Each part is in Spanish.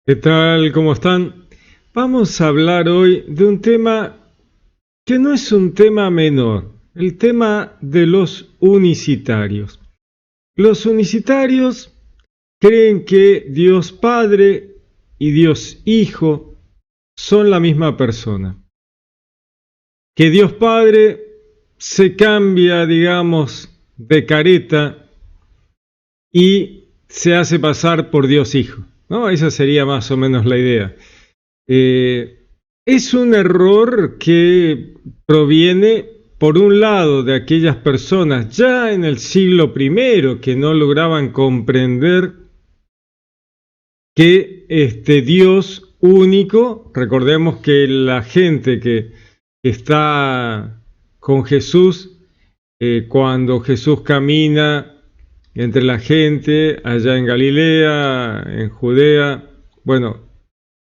¿Qué tal? ¿Cómo están? Vamos a hablar hoy de un tema que no es un tema menor, el tema de los unicitarios. Los unicitarios creen que Dios Padre y Dios Hijo son la misma persona, que Dios Padre se cambia, digamos, de careta y se hace pasar por Dios Hijo, ¿no? Esa sería más o menos la idea. Es un error que proviene, por un lado, de aquellas personas ya en el siglo I que no lograban comprender que este Dios único, recordemos que la gente que está con Jesús, cuando Jesús camina entre la gente allá en Galilea, en Judea, bueno,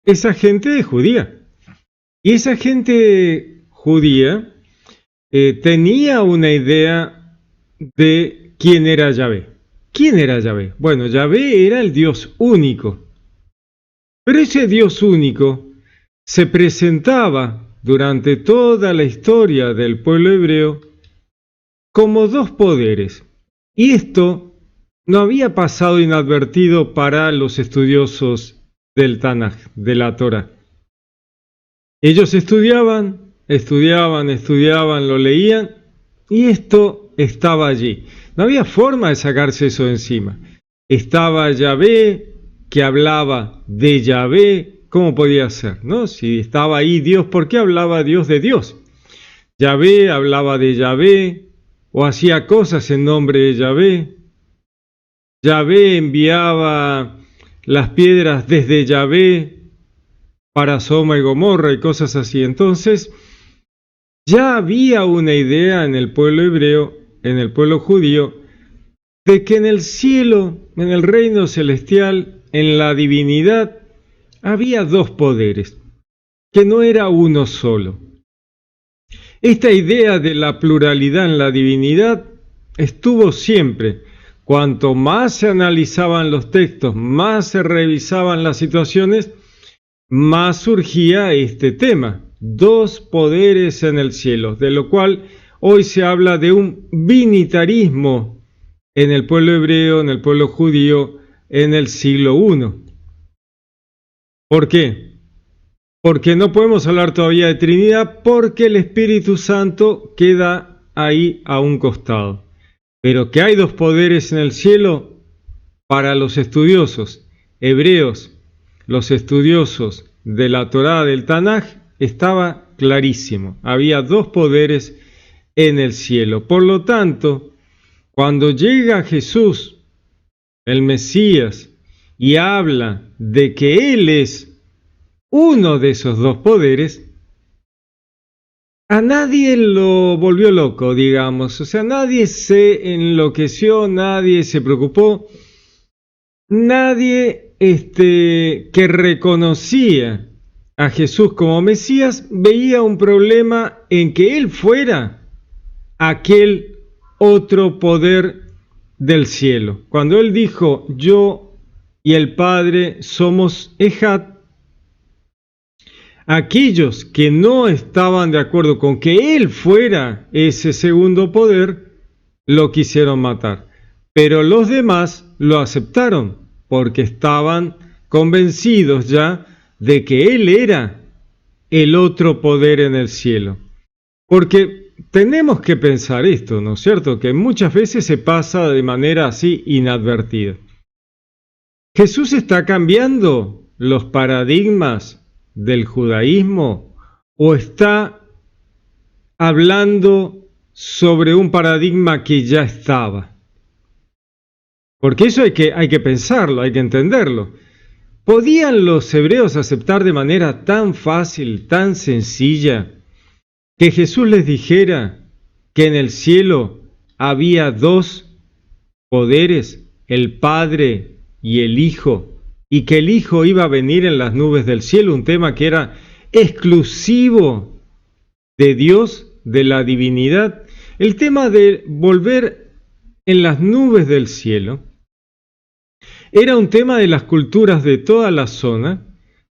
esa gente es judía. Y esa gente judía tenía una idea de quién era Yahvé. ¿Quién era Yahvé? Bueno, Yahvé era el Dios único. Pero ese Dios único se presentaba durante toda la historia del pueblo hebreo como dos poderes. Y esto no había pasado inadvertido para los estudiosos del Tanaj, de la Torá. Ellos estudiaban, lo leían y esto estaba allí. No había forma de sacarse eso de encima. Estaba Yahvé, que hablaba de Yahvé, ¿cómo podía ser? ¿No? Si estaba ahí Dios, ¿por qué hablaba Dios de Dios? Yahvé hablaba de Yahvé o hacía cosas en nombre de Yahvé. Yahvé enviaba las piedras desde Yahvé para Sodoma y Gomorra y cosas así. Entonces, ya había una idea en el pueblo hebreo, en el pueblo judío, de que en el cielo, en el reino celestial, en la divinidad, había dos poderes, que no era uno solo. Esta idea de la pluralidad en la divinidad estuvo siempre. Cuanto más se analizaban los textos, más se revisaban las situaciones, más surgía este tema, dos poderes en el cielo, de lo cual hoy se habla de un binitarismo en el pueblo hebreo, en el pueblo judío, en el siglo I. ¿Por qué? Porque no podemos hablar todavía de Trinidad, porque el Espíritu Santo queda ahí a un costado. Pero que hay dos poderes en el cielo, para los estudiosos hebreos, los estudiosos de la Torá del Tanaj, estaba clarísimo. Había dos poderes en el cielo. Por lo tanto, cuando llega Jesús, el Mesías, y habla de que Él es uno de esos dos poderes, a nadie lo volvió loco, digamos. O sea, nadie se enloqueció, nadie se preocupó, nadie que reconocía a Jesús como Mesías veía un problema en que Él fuera aquel otro poder del cielo. Cuando Él dijo, yo y el Padre somos Ejad, aquellos que no estaban de acuerdo con que Él fuera ese segundo poder, lo quisieron matar. Pero los demás lo aceptaron porque estaban convencidos ya de que Él era el otro poder en el cielo. Porque tenemos que pensar esto, ¿no es cierto? Que muchas veces se pasa de manera así inadvertida. Jesús está cambiando los paradigmas del judaísmo o está hablando sobre un paradigma que ya estaba. Porque eso hay que pensarlo, hay que entenderlo. ¿Podían los hebreos aceptar de manera tan fácil, tan sencilla, que Jesús les dijera que en el cielo había dos poderes, el Padre y el Hijo, y que el Hijo iba a venir en las nubes del cielo, un tema que era exclusivo de Dios, de la divinidad? El tema de volver en las nubes del cielo Era un tema de las culturas de toda la zona,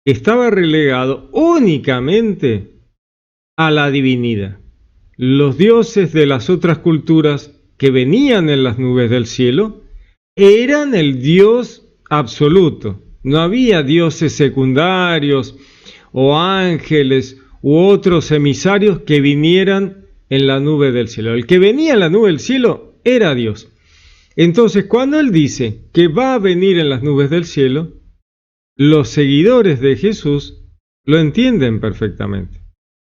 que estaba relegado únicamente a la divinidad. Los dioses de las otras culturas que venían en las nubes del cielo eran el Dios absoluto. No había dioses secundarios o ángeles u otros emisarios que vinieran en la nube del cielo. El que venía en la nube del cielo era Dios. Entonces, cuando Él dice que va a venir en las nubes del cielo, los seguidores de Jesús lo entienden perfectamente.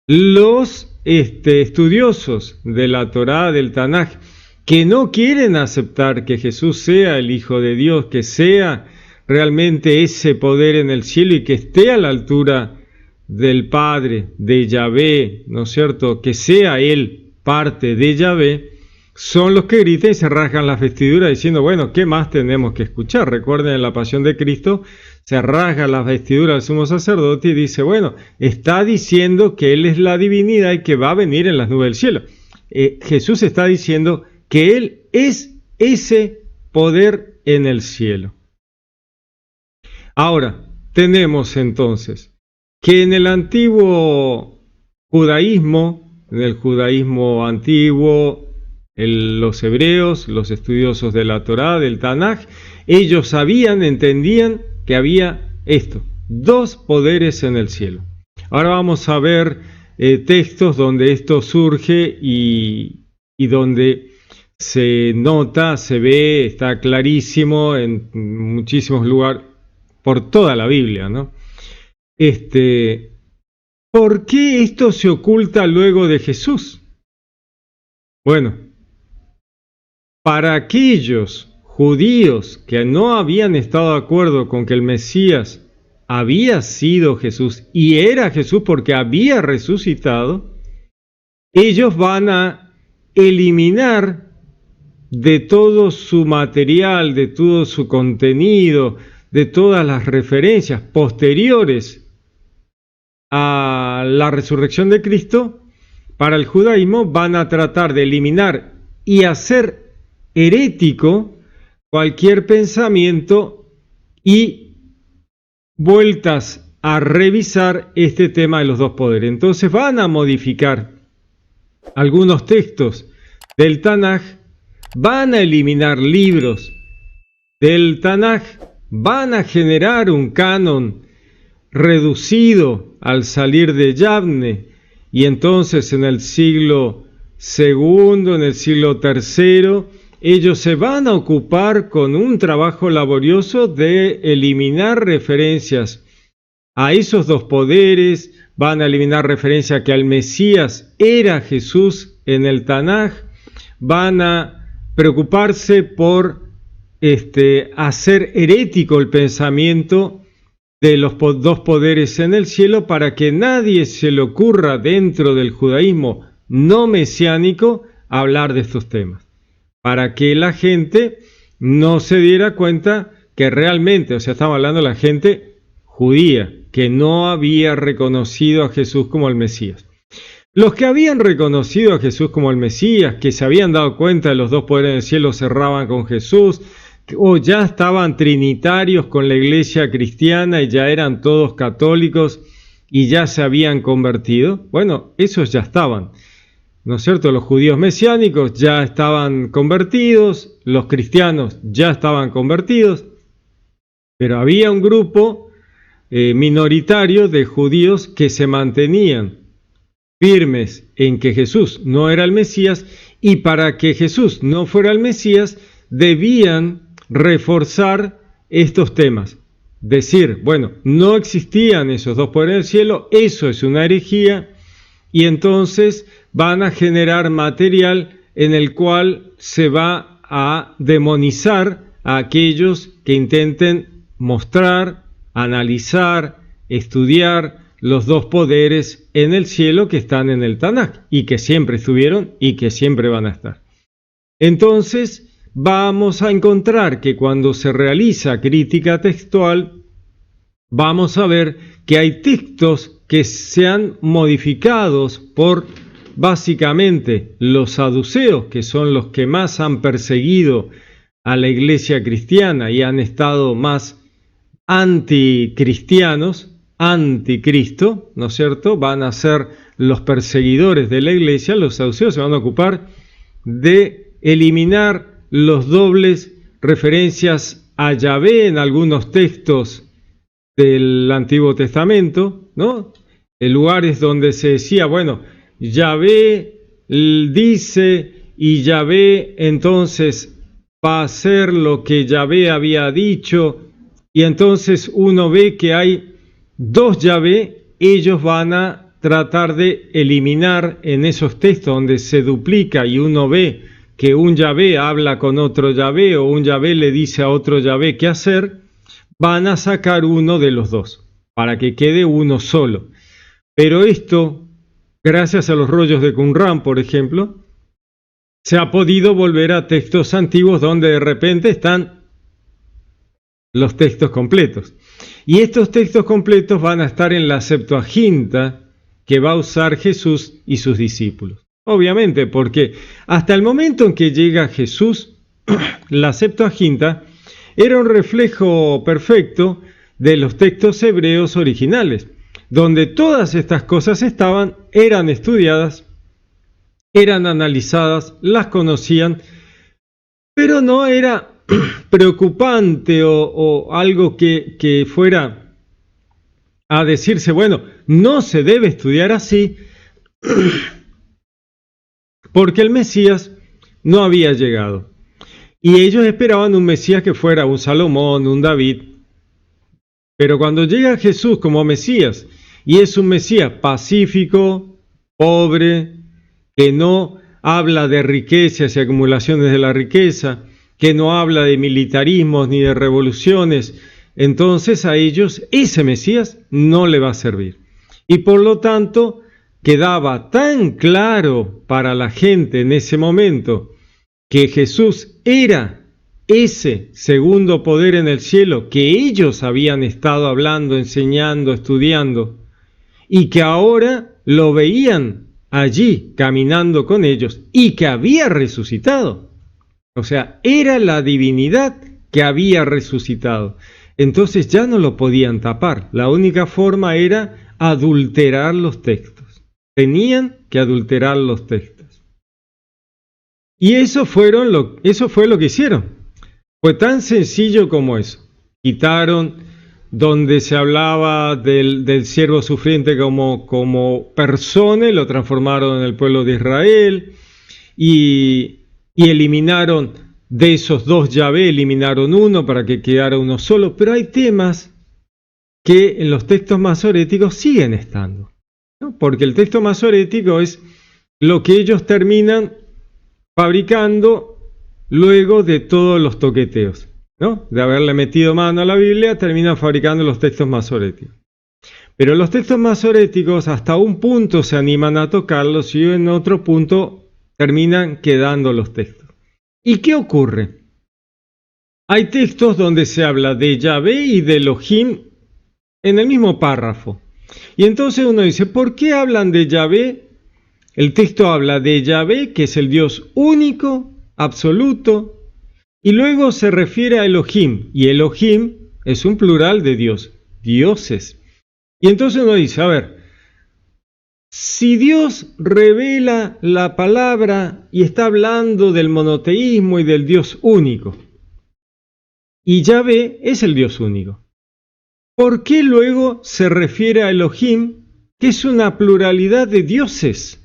Los estudiosos de la Torá, del Tanaj, que no quieren aceptar que Jesús sea el Hijo de Dios, que sea realmente ese poder en el cielo y que esté a la altura del Padre, de Yahvé, ¿no es cierto?, que sea Él parte de Yahvé, son los que gritan y se rasgan las vestiduras diciendo, bueno, ¿qué más tenemos que escuchar? Recuerden, en la Pasión de Cristo se rasga las vestiduras del sumo sacerdote y dice, bueno, está diciendo que Él es la divinidad y que va a venir en las nubes del cielo. Jesús está diciendo que Él es ese poder en el cielo. Ahora, tenemos entonces que en el antiguo judaísmo, en el judaísmo antiguo, los hebreos, los estudiosos de la Torá, del Tanaj, ellos sabían, entendían que había esto, dos poderes en el cielo. Ahora vamos a ver textos donde esto surge y donde se nota, se ve, está clarísimo en muchísimos lugares, por toda la Biblia, ¿no? ¿Por qué esto se oculta luego de Jesús? Bueno, para aquellos judíos que no habían estado de acuerdo con que el Mesías había sido Jesús y era Jesús porque había resucitado, ellos van a eliminar de todo su material, de todo su contenido, de todas las referencias posteriores a la resurrección de Cristo, para el judaísmo van a tratar de eliminar y hacer herético cualquier pensamiento y vueltas a revisar este tema de los dos poderes. Entonces van a modificar algunos textos del Tanaj, van a eliminar libros del Tanaj, van a generar un canon reducido al salir de Yavne, y entonces en el siglo II, en el siglo III, ellos se van a ocupar con un trabajo laborioso de eliminar referencias a esos dos poderes, van a eliminar referencia a que al Mesías era Jesús en el Tanaj, van a preocuparse por hacer herético el pensamiento de los dos poderes en el cielo para que nadie se le ocurra dentro del judaísmo no mesiánico hablar de estos temas, para que la gente no se diera cuenta que realmente, estamos hablando de la gente judía, que no había reconocido a Jesús como el Mesías. Los que habían reconocido a Jesús como el Mesías, que se habían dado cuenta de los dos poderes del cielo, cerraban con Jesús, o ya estaban trinitarios con la iglesia cristiana y ya eran todos católicos y ya se habían convertido, bueno, esos ya estaban, ¿no es cierto? Los judíos mesiánicos ya estaban convertidos, los cristianos ya estaban convertidos, pero había un grupo minoritario de judíos que se mantenían firmes en que Jesús no era el Mesías, y para que Jesús no fuera el Mesías debían reforzar estos temas. Decir, bueno, no existían esos dos poderes del cielo, eso es una herejía, y entonces van a generar material en el cual se va a demonizar a aquellos que intenten mostrar, analizar, estudiar los dos poderes en el cielo que están en el Tanaj y que siempre estuvieron y que siempre van a estar. Entonces vamos a encontrar que cuando se realiza crítica textual, vamos a ver que hay textos que se han modificados por básicamente los saduceos, que son los que más han perseguido a la iglesia cristiana y han estado más anticristianos, anticristo, ¿no es cierto? Van a ser los perseguidores de la iglesia. Los saduceos se van a ocupar de eliminar los dobles referencias a Yahvé en algunos textos del Antiguo Testamento, ¿no? En lugares donde se decía, bueno, Yahvé dice y Yahvé entonces va a hacer lo que Yahvé había dicho, y entonces uno ve que hay dos Yahvé. Ellos van a tratar de eliminar en esos textos donde se duplica y uno ve que un Yahvé habla con otro Yahvé o un Yahvé le dice a otro Yahvé qué hacer, van a sacar uno de los dos para que quede uno solo. Pero esto, gracias a los rollos de Qumran, por ejemplo, se ha podido volver a textos antiguos donde de repente están los textos completos. Y estos textos completos van a estar en la Septuaginta que va a usar Jesús y sus discípulos. Obviamente, porque hasta el momento en que llega Jesús, la Septuaginta era un reflejo perfecto de los textos hebreos originales, donde todas estas cosas eran estudiadas, eran analizadas, las conocían, pero no era preocupante o algo que fuera a decirse, bueno, no se debe estudiar así, porque el Mesías no había llegado. Y ellos esperaban un Mesías que fuera un Salomón, un David. Pero cuando llega Jesús como Mesías, y es un Mesías pacífico, pobre, que no habla de riquezas y acumulaciones de la riqueza, que no habla de militarismos ni de revoluciones, entonces a ellos ese Mesías no le va a servir. Y por lo tanto, quedaba tan claro para la gente en ese momento que Jesús era ese segundo poder en el cielo que ellos habían estado hablando, enseñando, estudiando, y que ahora lo veían allí caminando con ellos y que había resucitado. O sea, era la divinidad que había resucitado. Entonces ya no lo podían tapar. La única forma era adulterar los textos. Tenían que adulterar los textos. Y eso fue lo que hicieron. Fue tan sencillo como eso. Quitaron donde se hablaba del siervo sufriente como persona, y lo transformaron en el pueblo de Israel, y eliminaron de esos dos Yahvé, eliminaron uno para que quedara uno solo. Pero hay temas que en los textos masoréticos siguen estando, ¿no? Porque el texto masorético es lo que ellos terminan fabricando luego de todos los toqueteos, ¿no? De haberle metido mano a la Biblia, terminan fabricando los textos masoréticos. Pero los textos masoréticos hasta un punto se animan a tocarlos y en otro punto terminan quedando los textos. ¿Y qué ocurre? Hay textos donde se habla de Yahvé y de Elohim en el mismo párrafo. Y entonces uno dice, ¿por qué hablan de Yahvé? El texto habla de Yahvé, que es el Dios único, absoluto, y luego se refiere a Elohim, y Elohim es un plural de Dios, dioses. Y entonces uno dice, a ver, si Dios revela la palabra y está hablando del monoteísmo y del Dios único, y Yahvé es el Dios único, ¿por qué luego se refiere a Elohim, que es una pluralidad de dioses?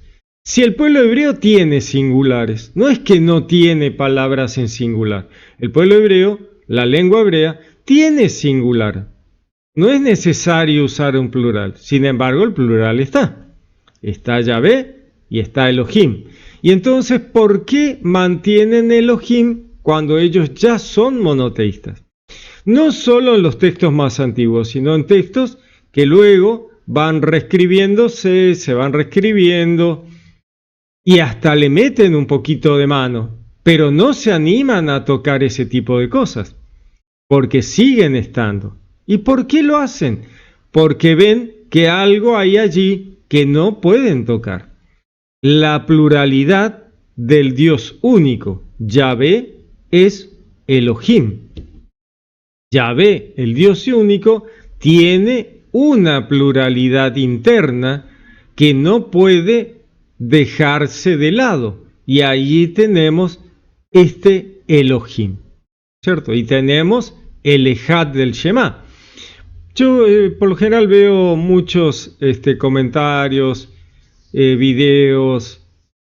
Si el pueblo hebreo tiene singulares, no es que no tiene palabras en singular. El pueblo hebreo, la lengua hebrea, tiene singular. No es necesario usar un plural. Sin embargo, el plural está. Está Yahvé y está Elohim. Y entonces, ¿por qué mantienen Elohim cuando ellos ya son monoteístas? No solo en los textos más antiguos, sino en textos que luego van reescribiéndose, se van reescribiendo, y hasta le meten un poquito de mano, pero no se animan a tocar ese tipo de cosas, porque siguen estando. ¿Y por qué lo hacen? Porque ven que algo hay allí que no pueden tocar. La pluralidad del Dios único, Yahvé, es Elohim. Yahvé, el Dios único, tiene una pluralidad interna que no puede dejarse de lado. Y allí tenemos este Elohim, ¿cierto? Y tenemos el Ejad del Shema. Yo por lo general veo muchos comentarios, videos,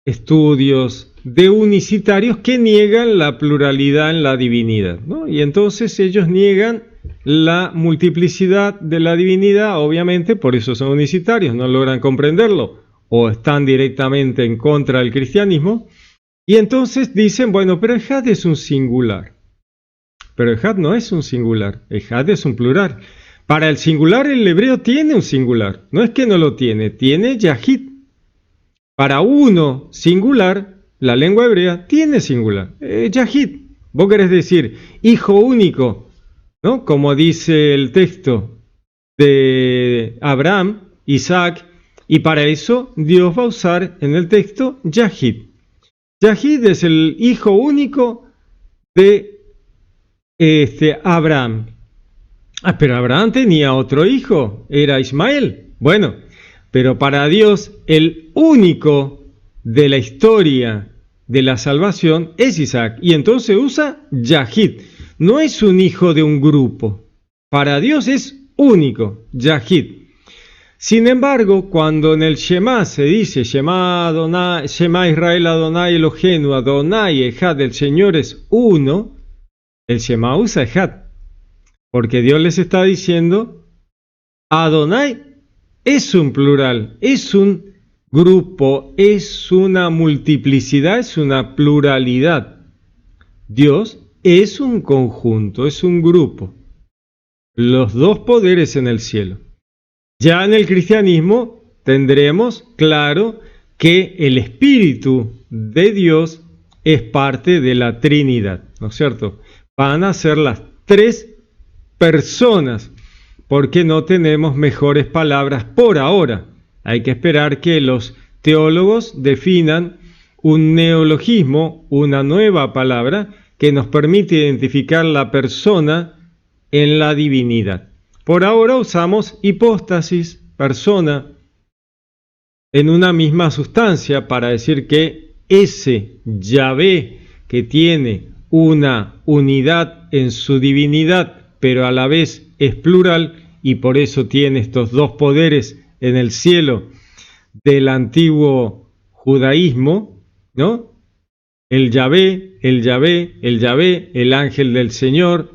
estudios de unicitarios que niegan la pluralidad en la divinidad, ¿no? Y entonces ellos niegan la multiplicidad de la divinidad, obviamente, por eso son unicitarios, no logran comprenderlo o están directamente en contra del cristianismo. Y entonces dicen, bueno, pero Ejad es un singular. Pero Ejad no es un singular, Ejad es un plural. Para el singular el hebreo tiene un singular, no es que no lo tiene, tiene Yahid. Para uno singular, la lengua hebrea tiene singular, Yahid. Vos querés decir hijo único, ¿no? Como dice el texto de Abraham, Isaac, y para eso Dios va a usar en el texto Yahid. Yahid es el hijo único de Abraham. Pero Abraham tenía otro hijo, era Ismael. Bueno, pero para Dios el único de la historia de la salvación es Isaac. Y entonces usa Yahid. No es un hijo de un grupo. Para Dios es único, Yahid. Sin embargo, cuando en el Shema se dice Shema Israel Adonai Eloheinu, Adonai Ejad, el Señor es uno, el Shema usa Ejad. Porque Dios les está diciendo, Adonai es un plural, es un grupo, es una multiplicidad, es una pluralidad. Dios es un conjunto, es un grupo. Los dos poderes en el cielo. Ya en el cristianismo tendremos claro que el Espíritu de Dios es parte de la Trinidad, ¿no es cierto? Van a ser las tres personas, porque no tenemos mejores palabras por ahora. Hay que esperar que los teólogos definan un neologismo, una nueva palabra que nos permite identificar la persona en la divinidad. Por ahora usamos hipóstasis, persona, en una misma sustancia para decir que ese Yahvé que tiene una unidad en su divinidad, pero a la vez es plural y por eso tiene estos dos poderes en el cielo del antiguo judaísmo, ¿no? El Yahvé, el Yahvé, el Yahvé, el ángel del Señor,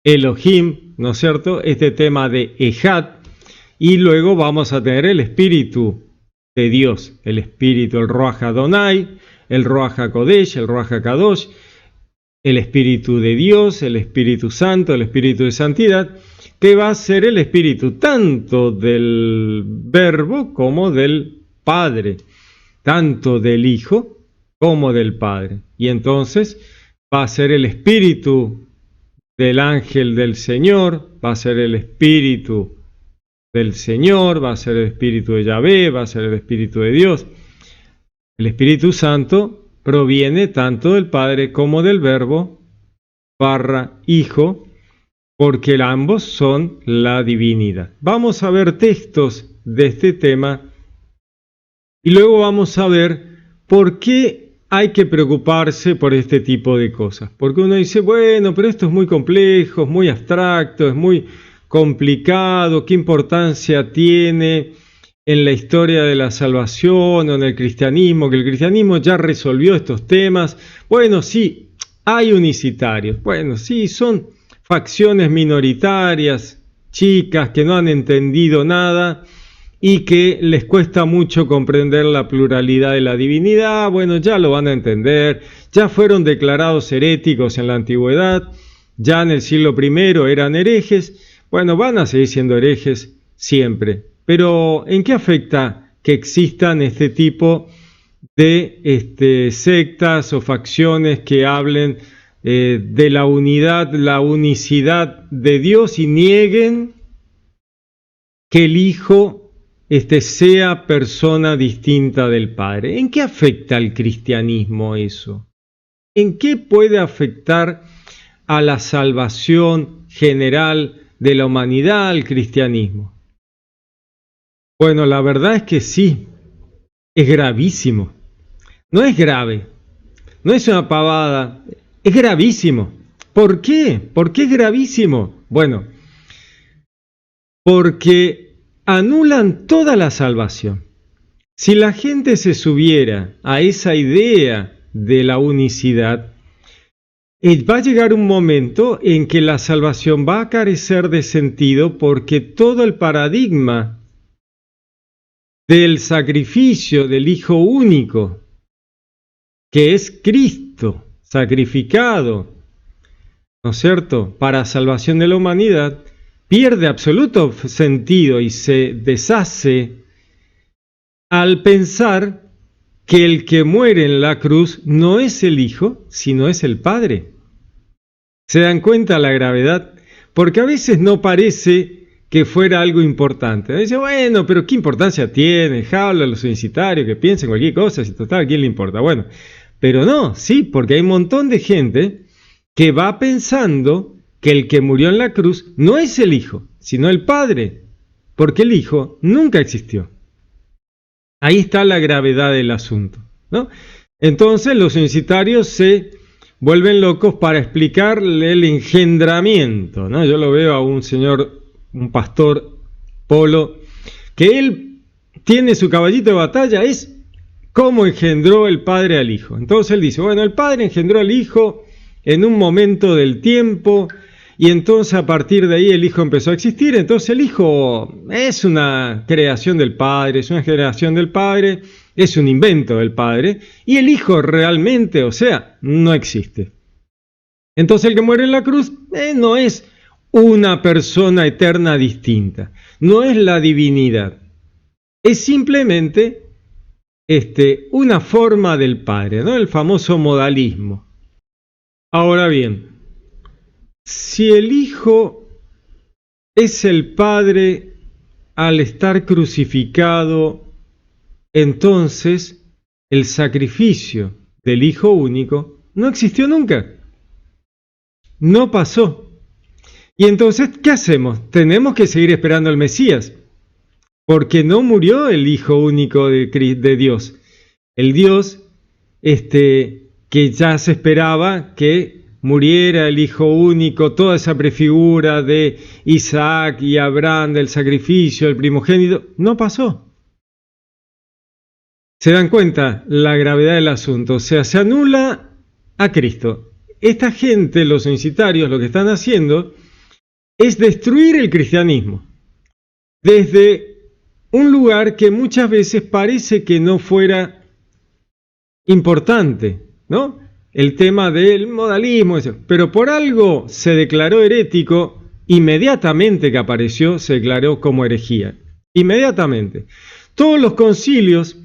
Elohim, ¿no es cierto? Este tema de Ejad, y luego vamos a tener el Espíritu de Dios, el Espíritu, el Ruach Adonai, el Ruach HaKodesh, el Ruach HaKadosh, el Espíritu de Dios, el Espíritu Santo, el Espíritu de Santidad, que va a ser el Espíritu tanto del Verbo como del Padre, tanto del Hijo como del Padre. Y entonces va a ser el Espíritu del ángel del Señor, va a ser el Espíritu del Señor, va a ser el Espíritu de Yahvé, va a ser el Espíritu de Dios. El Espíritu Santo proviene tanto del Padre como del Verbo / Hijo, porque ambos son la divinidad. Vamos a ver textos de este tema y luego vamos a ver por qué hay que preocuparse por este tipo de cosas. Porque uno dice, bueno, pero esto es muy complejo, es muy abstracto, es muy complicado, ¿qué importancia tiene en la historia de la salvación o en el cristianismo? Que el cristianismo ya resolvió estos temas. Bueno, sí, hay unicitarios. Bueno, sí, son facciones minoritarias, chicas, que no han entendido nada y que les cuesta mucho comprender la pluralidad de la divinidad. Bueno, ya lo van a entender. Ya fueron declarados heréticos en la antigüedad. Ya en el siglo I eran herejes. Bueno, van a seguir siendo herejes siempre. Pero, ¿en qué afecta que existan este tipo de sectas o facciones que hablen de la unidad, la unicidad de Dios y nieguen que el Hijo sea persona distinta del Padre? ¿En qué afecta al cristianismo eso? ¿En qué puede afectar a la salvación general de la humanidad, al cristianismo? Bueno, la verdad es que sí, es gravísimo. No es grave, no es una pavada, es gravísimo. ¿Por qué? ¿Por qué es gravísimo? Bueno, porque anulan toda la salvación. Si la gente se subiera a esa idea de la unicidad, va a llegar un momento en que la salvación va a carecer de sentido porque todo el paradigma del sacrificio del Hijo único, que es Cristo sacrificado, ¿no es cierto?, para salvación de la humanidad, pierde absoluto sentido y se deshace al pensar que el que muere en la cruz no es el Hijo, sino es el Padre. ¿Se dan cuenta la gravedad? Porque a veces no parece que fuera algo importante. Dice, bueno, pero ¿qué importancia tiene? Habla a los unicitarios que piensen cualquier cosa, si total, ¿a quién le importa? Bueno, pero no, sí, porque hay un montón de gente que va pensando que el que murió en la cruz no es el Hijo, sino el Padre, porque el Hijo nunca existió. Ahí está la gravedad del asunto, ¿no? Entonces los unicitarios se vuelven locos para explicarle el engendramiento, ¿no? Yo lo veo a un señor, un pastor Polo, que él tiene su caballito de batalla, es cómo engendró el Padre al Hijo. Entonces él dice, bueno, el Padre engendró al Hijo en un momento del tiempo, y entonces a partir de ahí el Hijo empezó a existir. Entonces el Hijo es una creación del Padre, es una generación del Padre, es un invento del Padre, y el Hijo realmente, o sea, no existe. Entonces el que muere en la cruz no es una persona eterna distinta, no es la divinidad, es simplemente una forma del Padre, ¿no? El famoso modalismo. Ahora bien, si el Hijo es el Padre al estar crucificado, entonces el sacrificio del Hijo único no existió nunca. No pasó. Y entonces, ¿qué hacemos? Tenemos que seguir esperando al Mesías, porque no murió el Hijo único de Dios. El Dios que ya se esperaba que muriera el Hijo único, toda esa prefigura de Isaac y Abraham, del sacrificio, el primogénito, no pasó. ¿Se dan cuenta la gravedad del asunto? O sea, se anula a Cristo. Esta gente, los unicitarios, lo que están haciendo es destruir el cristianismo desde un lugar que muchas veces parece que no fuera importante, ¿no? El tema del modalismo, eso. Pero por algo se declaró herético, inmediatamente que apareció se declaró como herejía. Inmediatamente. Todos los concilios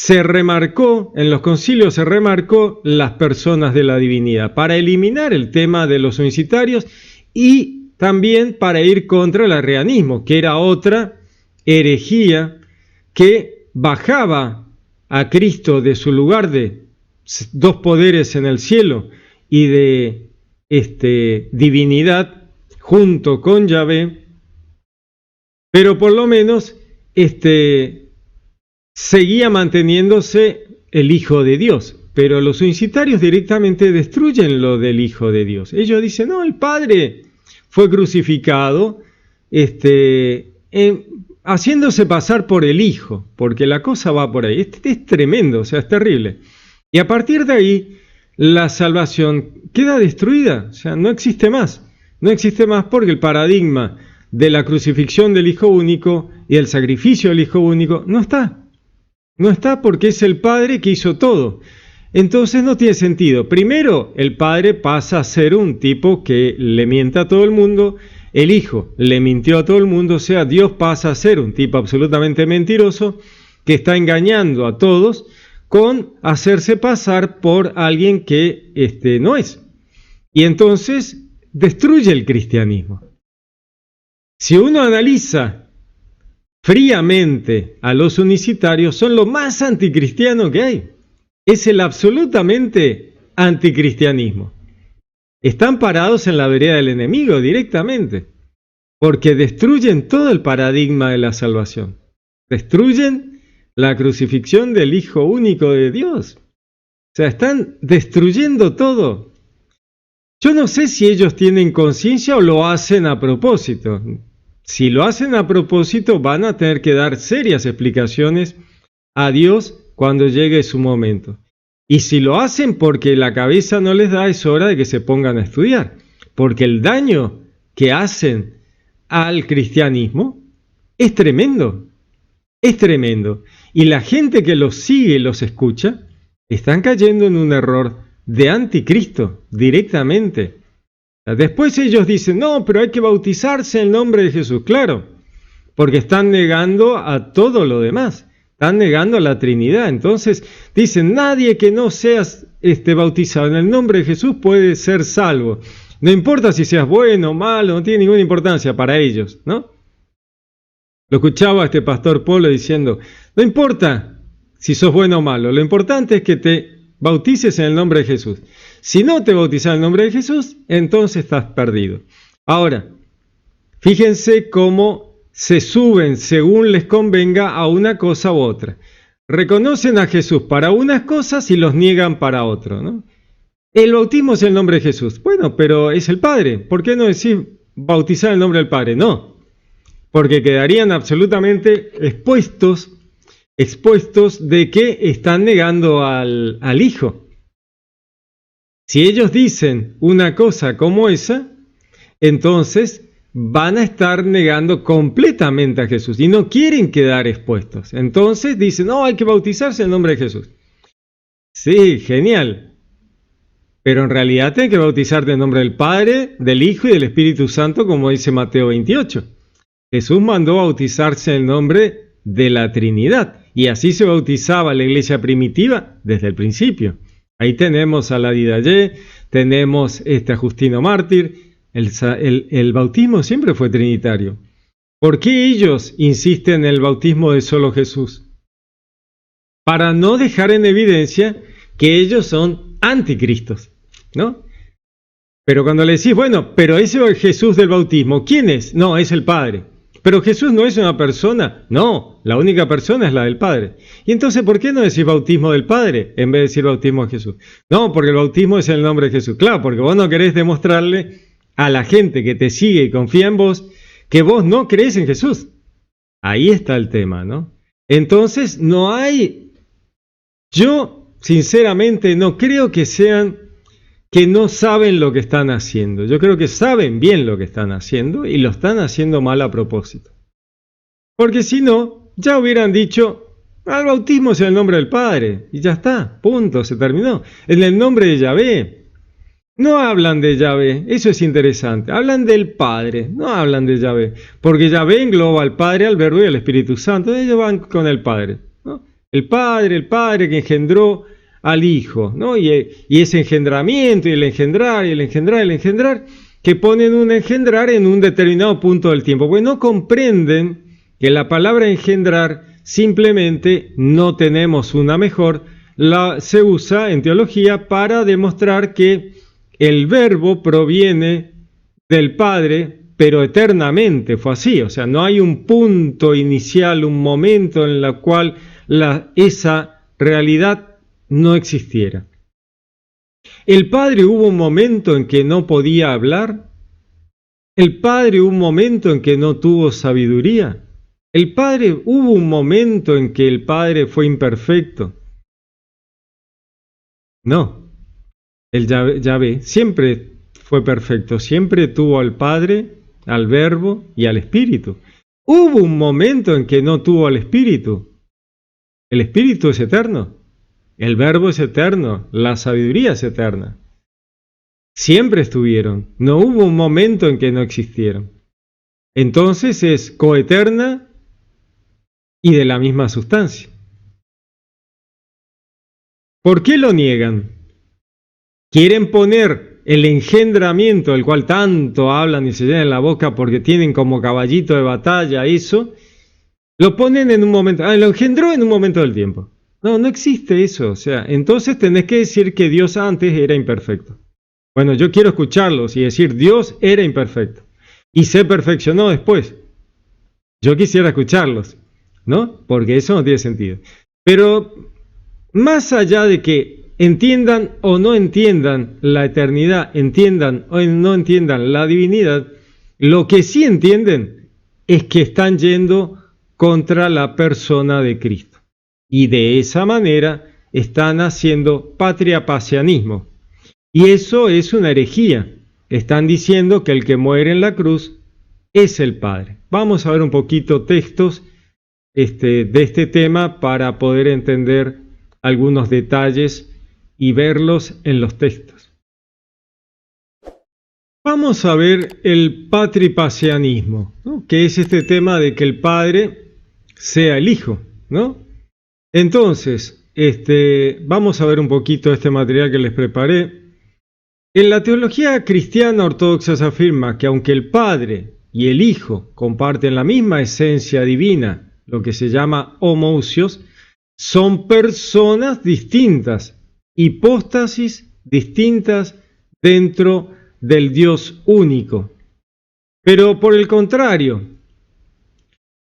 en los concilios se remarcó las personas de la divinidad, para eliminar el tema de los unicitarios y también para ir contra el arrianismo, que era otra herejía que bajaba a Cristo de su lugar de dos poderes en el cielo y de divinidad junto con Yahvé, pero por lo menos seguía manteniéndose el Hijo de Dios. Pero los unicitarios directamente destruyen lo del Hijo de Dios. Ellos dicen, no, el Padre fue crucificado haciéndose pasar por el Hijo, porque la cosa va por ahí. Es tremendo, o sea, es terrible. Y a partir de ahí, la salvación queda destruida, o sea, no existe más. No existe más porque el paradigma de la crucifixión del Hijo único y el sacrificio del Hijo único no está. No está porque es el Padre que hizo todo. Entonces no tiene sentido. Primero, el Padre pasa a ser un tipo que le miente a todo el mundo. El Hijo le mintió a todo el mundo. O sea, Dios pasa a ser un tipo absolutamente mentiroso que está engañando a todos con hacerse pasar por alguien que no es. Y entonces destruye el cristianismo. Si uno analiza fríamente a los unicitarios, son lo más anticristiano que hay. Es el absolutamente anticristianismo. están parados en la vereda del enemigo directamente, porque destruyen todo el paradigma de la salvación. Destruyen la crucifixión del Hijo único de Dios. O sea, están destruyendo todo. Yo no sé si ellos tienen conciencia o lo hacen a propósito. Si lo hacen a propósito, van a tener que dar serias explicaciones a Dios cuando llegue su momento. Y si lo hacen porque la cabeza no les da, es hora de que se pongan a estudiar. Porque el daño que hacen al cristianismo es tremendo. Es tremendo. Y la gente que los sigue y los escucha, están cayendo en un error de anticristo directamente. Después ellos dicen, no, pero hay que bautizarse en el nombre de Jesús. Claro, porque están negando a todo lo demás. Están negando a la Trinidad. Entonces dicen, nadie que no seas bautizado en el nombre de Jesús puede ser salvo. No importa si seas bueno o malo, no tiene ninguna importancia para ellos, ¿no? Lo escuchaba este pastor Polo diciendo, no importa si sos bueno o malo, lo importante es que te bautices en el nombre de Jesús. Si no te bautizas en el nombre de Jesús, entonces estás perdido. Ahora, fíjense cómo se suben según les convenga a una cosa u otra. Reconocen a Jesús para unas cosas y los niegan para otro, ¿no? El bautismo es el nombre de Jesús. Bueno, pero es el Padre. ¿Por qué no decir bautizar en el nombre del Padre? No, porque quedarían absolutamente expuestos de que están negando al Hijo. Si ellos dicen una cosa como esa, entonces van a estar negando completamente a Jesús y no quieren quedar expuestos. Entonces dicen, no, hay que bautizarse en el nombre de Jesús. Sí, genial. Pero en realidad tienen que bautizarte en nombre del Padre, del Hijo y del Espíritu Santo, como dice Mateo 28. Jesús mandó bautizarse en el nombre de la Trinidad. Y así se bautizaba la iglesia primitiva desde el principio. Ahí tenemos a la Didaye, tenemos a Justino Mártir. El bautismo siempre fue trinitario. ¿Por qué ellos insisten en el bautismo de solo Jesús? Para no dejar en evidencia que ellos son anticristos, ¿no? Pero cuando le decís, bueno, pero ese Jesús del bautismo, ¿quién es? No, es el Padre. Pero Jesús no es una persona. No, la única persona es la del Padre. Y entonces, ¿por qué no decís bautismo del Padre en vez de decir bautismo de Jesús? No, porque el bautismo es en el nombre de Jesús. Claro, porque vos no querés demostrarle a la gente que te sigue y confía en vos que vos no crees en Jesús. Ahí está el tema, ¿no? Entonces, no hay... Yo, sinceramente, no creo que sean... que no saben lo que están haciendo. Yo creo que saben bien lo que están haciendo y lo están haciendo mal a propósito. Porque si no, ya hubieran dicho, el bautismo es en el nombre del Padre, y ya está, punto, se terminó. En el nombre de Yahvé. No hablan de Yahvé, eso es interesante. Hablan del Padre, no hablan de Yahvé. Porque Yahvé engloba al Padre, al Verbo y al Espíritu Santo. Ellos van con el Padre, ¿no? El Padre que engendró al Hijo, ¿no? Y ese engendramiento, y el engendrar, que ponen un engendrar en un determinado punto del tiempo, porque no comprenden que la palabra engendrar simplemente no tenemos una mejor, se usa en teología para demostrar que el verbo proviene del Padre, pero eternamente fue así, o sea, no hay un punto inicial, un momento en el cual esa realidad no existiera. El Padre hubo un momento en que no podía hablar. El Padre hubo un momento en que no tuvo sabiduría. El Padre hubo un momento en que el Padre fue imperfecto. No, el Yahvé siempre fue perfecto, siempre tuvo al Padre, al Verbo y al Espíritu. Hubo un momento en que no tuvo al Espíritu. El Espíritu es eterno. El Verbo es eterno, la sabiduría es eterna. Siempre estuvieron, no hubo un momento en que no existieron. Entonces es coeterna y de la misma sustancia. ¿Por qué lo niegan? Quieren poner el engendramiento, del cual tanto hablan y se llenan la boca porque tienen como caballito de batalla eso, lo ponen en un momento, lo engendró en un momento del tiempo. No, no existe eso. O sea, entonces tenés que decir que Dios antes era imperfecto. Bueno, yo quiero escucharlos y decir, Dios era imperfecto y se perfeccionó después. Yo quisiera escucharlos, ¿no? Porque eso no tiene sentido. Pero más allá de que entiendan o no entiendan la eternidad, entiendan o no entiendan la divinidad, lo que sí entienden es que están yendo contra la persona de Cristo. Y de esa manera están haciendo patriapasianismo. Y eso es una herejía. Están diciendo que el que muere en la cruz es el Padre. Vamos a ver un poquito textos de este tema para poder entender algunos detalles y verlos en los textos. Vamos a ver el patripasianismo, ¿no? Que es este tema de que el Padre sea el Hijo, ¿no? Entonces, vamos a ver un poquito este material que les preparé. En la teología cristiana ortodoxa se afirma que aunque el Padre y el Hijo comparten la misma esencia divina, lo que se llama homoousios, son personas distintas, hipóstasis distintas dentro del Dios único. Pero por el contrario,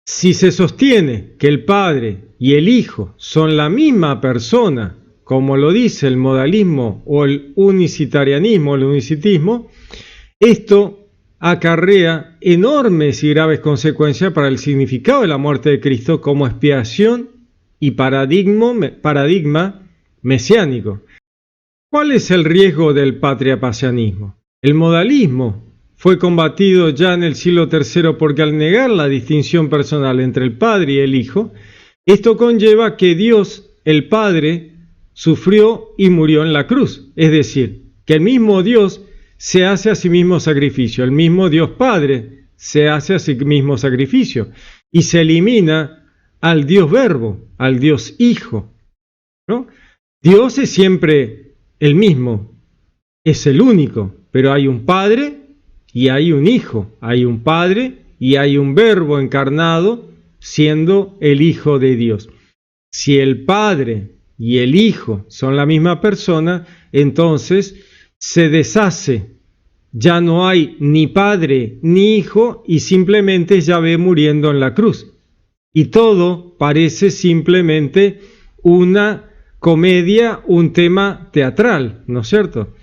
si se sostiene que el Padre y el Hijo son la misma persona, como lo dice el modalismo o el unicitarianismo, el unicitismo, esto acarrea enormes y graves consecuencias para el significado de la muerte de Cristo como expiación y paradigma mesiánico. ¿Cuál es el riesgo del patriapasianismo? El modalismo fue combatido ya en el siglo III porque al negar la distinción personal entre el Padre y el Hijo, esto conlleva que Dios, el Padre, sufrió y murió en la cruz. Es decir, que el mismo Dios se hace a sí mismo sacrificio, el mismo Dios Padre se hace a sí mismo sacrificio y se elimina al Dios Verbo, al Dios Hijo, ¿no? Dios es siempre el mismo, es el único, pero hay un Padre y hay un Hijo, hay un Padre y hay un Verbo encarnado siendo el Hijo de Dios. Si el Padre y el Hijo son la misma persona, entonces se deshace. Ya no hay ni Padre ni Hijo y simplemente Yahvé muriendo en la cruz. Y todo parece simplemente una comedia, un tema teatral, ¿no es cierto?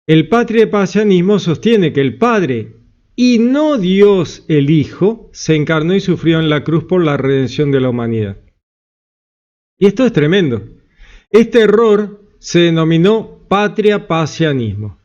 El patriapasianismo sostiene que el Padre y no Dios el Hijo se encarnó y sufrió en la cruz por la redención de la humanidad. Y esto es tremendo. Este error se denominó patriapasianismo.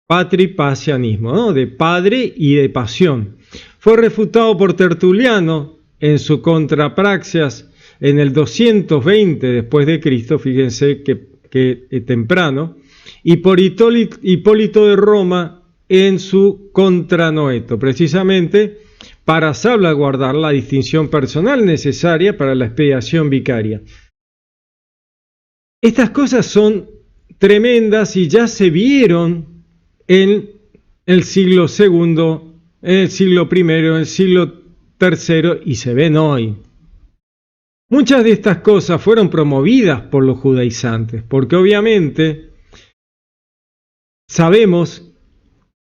Patripasianismo, ¿no? De padre y de pasión. Fue refutado por Tertuliano en su Contrapraxias en el 220 después de Cristo, fíjense que temprano, y por Hipólito de Roma en su Contra Noeto, precisamente para salvaguardar la distinción personal necesaria para la expiación vicaria. Estas cosas son tremendas y ya se vieron en el siglo II, en el siglo I, en el siglo III y se ven hoy. Muchas de estas cosas fueron promovidas por los judaizantes, porque obviamente sabemos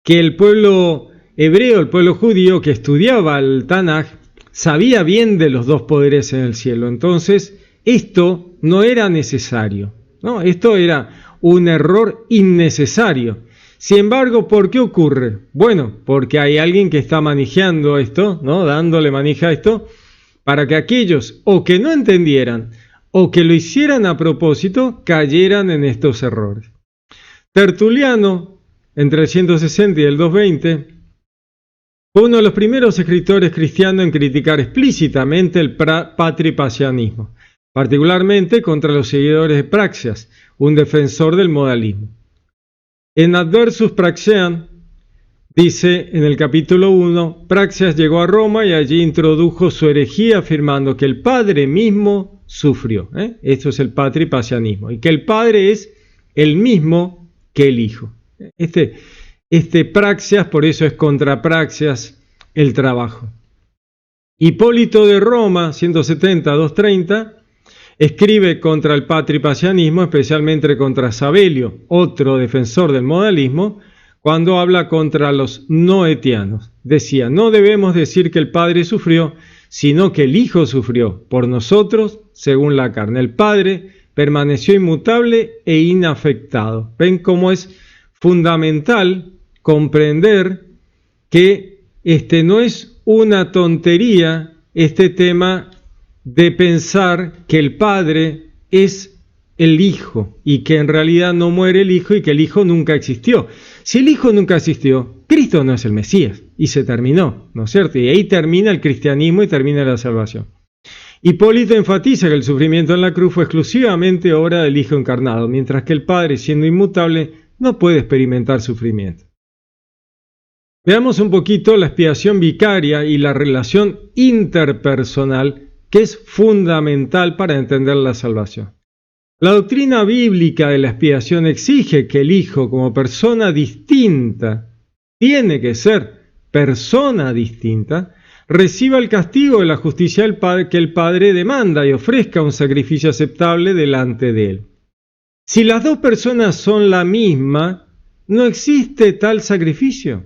que el pueblo hebreo, el pueblo judío que estudiaba el Tanaj, sabía bien de los dos poderes en el cielo. Entonces, esto no era necesario, ¿no? Esto era un error innecesario. Sin embargo, ¿por qué ocurre? Bueno, porque hay alguien que está manejando esto, ¿no? Dándole manija a esto, para que aquellos o que no entendieran o que lo hicieran a propósito cayeran en estos errores. Tertuliano, entre el 160 y el 220, fue uno de los primeros escritores cristianos en criticar explícitamente el patripasianismo, particularmente contra los seguidores de Praxias, un defensor del modalismo. En Adversus Praxeam dice en el capítulo 1, Praxias llegó a Roma y allí introdujo su herejía afirmando que el Padre mismo sufrió. Esto es el patripasianismo, y que el Padre es el mismo que el Hijo. Este Praxias, por eso es contra Praxias el trabajo. Hipólito de Roma, 170-230, escribe contra el patripasianismo, especialmente contra Sabelio, otro defensor del modalismo, cuando habla contra los noetianos. Decía, no debemos decir que el Padre sufrió, sino que el Hijo sufrió por nosotros según la carne. El Padre permaneció inmutable e inafectado. ¿Ven cómo es fundamental comprender que no es una tontería este tema de pensar que el Padre es el Hijo y que en realidad no muere el Hijo y que el Hijo nunca existió? Si el Hijo nunca existió, Cristo no es el Mesías y se terminó, ¿no es cierto? Y ahí termina el cristianismo y termina la salvación. Hipólito enfatiza que el sufrimiento en la cruz fue exclusivamente obra del Hijo encarnado, mientras que el Padre, siendo inmutable, no puede experimentar sufrimiento. Veamos un poquito la expiación vicaria y la relación interpersonal, que es fundamental para entender la salvación. La doctrina bíblica de la expiación exige que el Hijo, como persona distinta, tiene que ser persona distinta, reciba el castigo de la justicia del Padre, que el Padre demanda y ofrezca un sacrificio aceptable delante de Él. Si las dos personas son la misma, no existe tal sacrificio.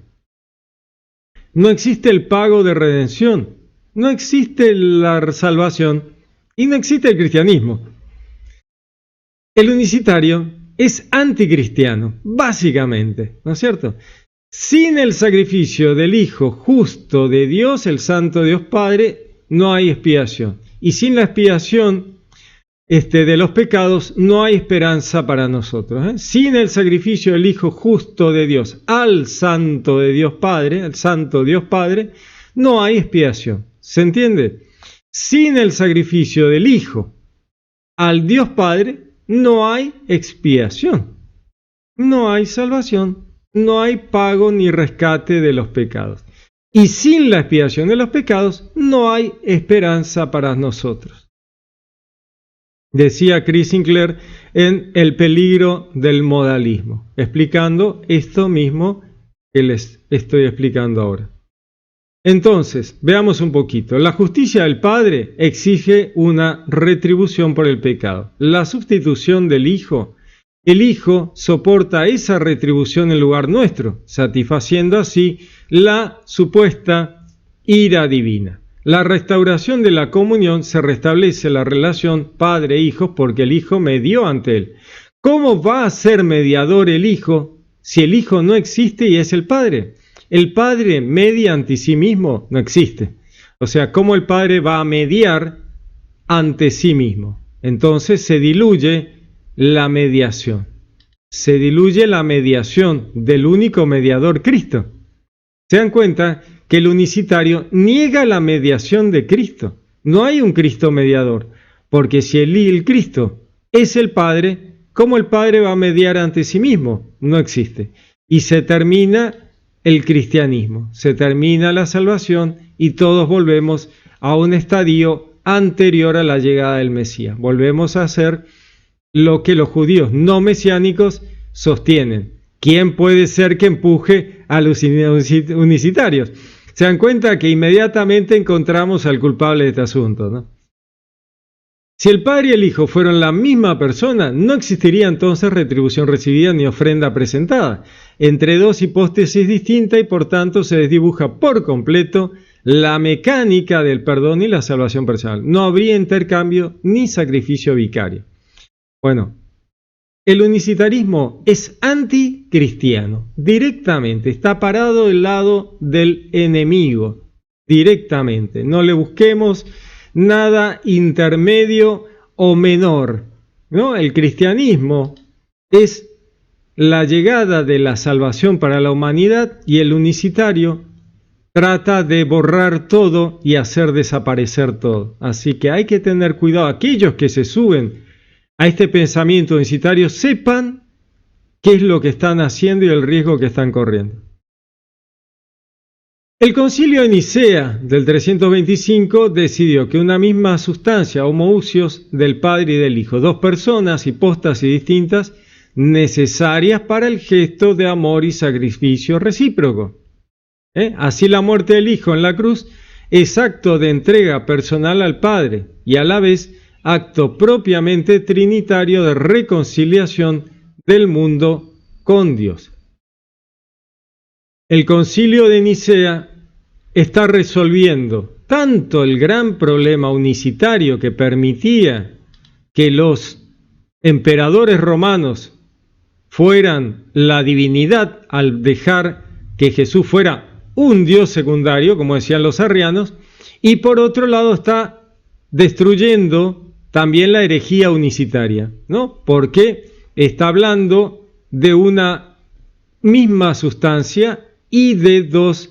No existe el pago de redención, no existe la salvación y no existe el cristianismo. El unicitario es anticristiano, básicamente, ¿no es cierto? Sin el sacrificio del Hijo justo de Dios, el Santo Dios Padre, no hay expiación. Y sin la expiación de los pecados, no hay esperanza para nosotros. Sin el sacrificio del Hijo justo de Dios al Santo de Dios Padre, al Santo Dios Padre, no hay expiación. ¿Se entiende? Sin el sacrificio del Hijo al Dios Padre, no hay expiación, no hay salvación, no hay pago ni rescate de los pecados. Y sin la expiación de los pecados, no hay esperanza para nosotros. Decía Chris Sinclair en El peligro del modalismo, explicando esto mismo que les estoy explicando ahora. Entonces, veamos un poquito. La justicia del Padre exige una retribución por el pecado. La sustitución del Hijo, el Hijo soporta esa retribución en lugar nuestro, satisfaciendo así la supuesta ira divina. La restauración de la comunión se restablece la relación padre-hijo porque el Hijo medió ante él. ¿Cómo va a ser mediador el Hijo si el Hijo no existe y es el Padre? El Padre media ante sí mismo, no existe. O sea, ¿cómo el Padre va a mediar ante sí mismo? Entonces se diluye la mediación. Se diluye la mediación del único mediador, Cristo. ¿Se dan cuenta que el unicitario niega la mediación de Cristo? No hay un Cristo mediador, porque si el Cristo es el Padre, ¿cómo el Padre va a mediar ante sí mismo? No existe. Y se termina el cristianismo, se termina la salvación y todos volvemos a un estadio anterior a la llegada del Mesías. Volvemos a hacer lo que los judíos no mesiánicos sostienen. ¿Quién puede ser que empuje a los unicitarios? Se dan cuenta que inmediatamente encontramos al culpable de este asunto, ¿no? Si el Padre y el Hijo fueron la misma persona, no existiría entonces retribución recibida ni ofrenda presentada, entre dos hipótesis distintas y por tanto se desdibuja por completo la mecánica del perdón y la salvación personal. No habría intercambio ni sacrificio vicario. Bueno, el unicitarismo es anticristiano, directamente, está parado del lado del enemigo, directamente. No le busquemos nada intermedio o menor, ¿no? El cristianismo es la llegada de la salvación para la humanidad y el unicitario trata de borrar todo y hacer desaparecer todo. Así que hay que tener cuidado. Aquellos que se suben a este pensamiento unicitario sepan qué es lo que están haciendo y el riesgo que están corriendo. El concilio de Nicea del 325 decidió que una misma sustancia, homoousios del Padre y del Hijo, dos personas, hipóstasis distintas, necesarias para el gesto de amor y sacrificio recíproco. Así la muerte del Hijo en la cruz es acto de entrega personal al Padre y a la vez acto propiamente trinitario de reconciliación del mundo con Dios. el Concilio de Nicea está resolviendo tanto el gran problema unicitario que permitía que los emperadores romanos fueran la divinidad al dejar que Jesús fuera un Dios secundario, como decían los arrianos, y por otro lado está destruyendo también la herejía unicitaria, ¿no? Porque está hablando de una misma sustancia y de dos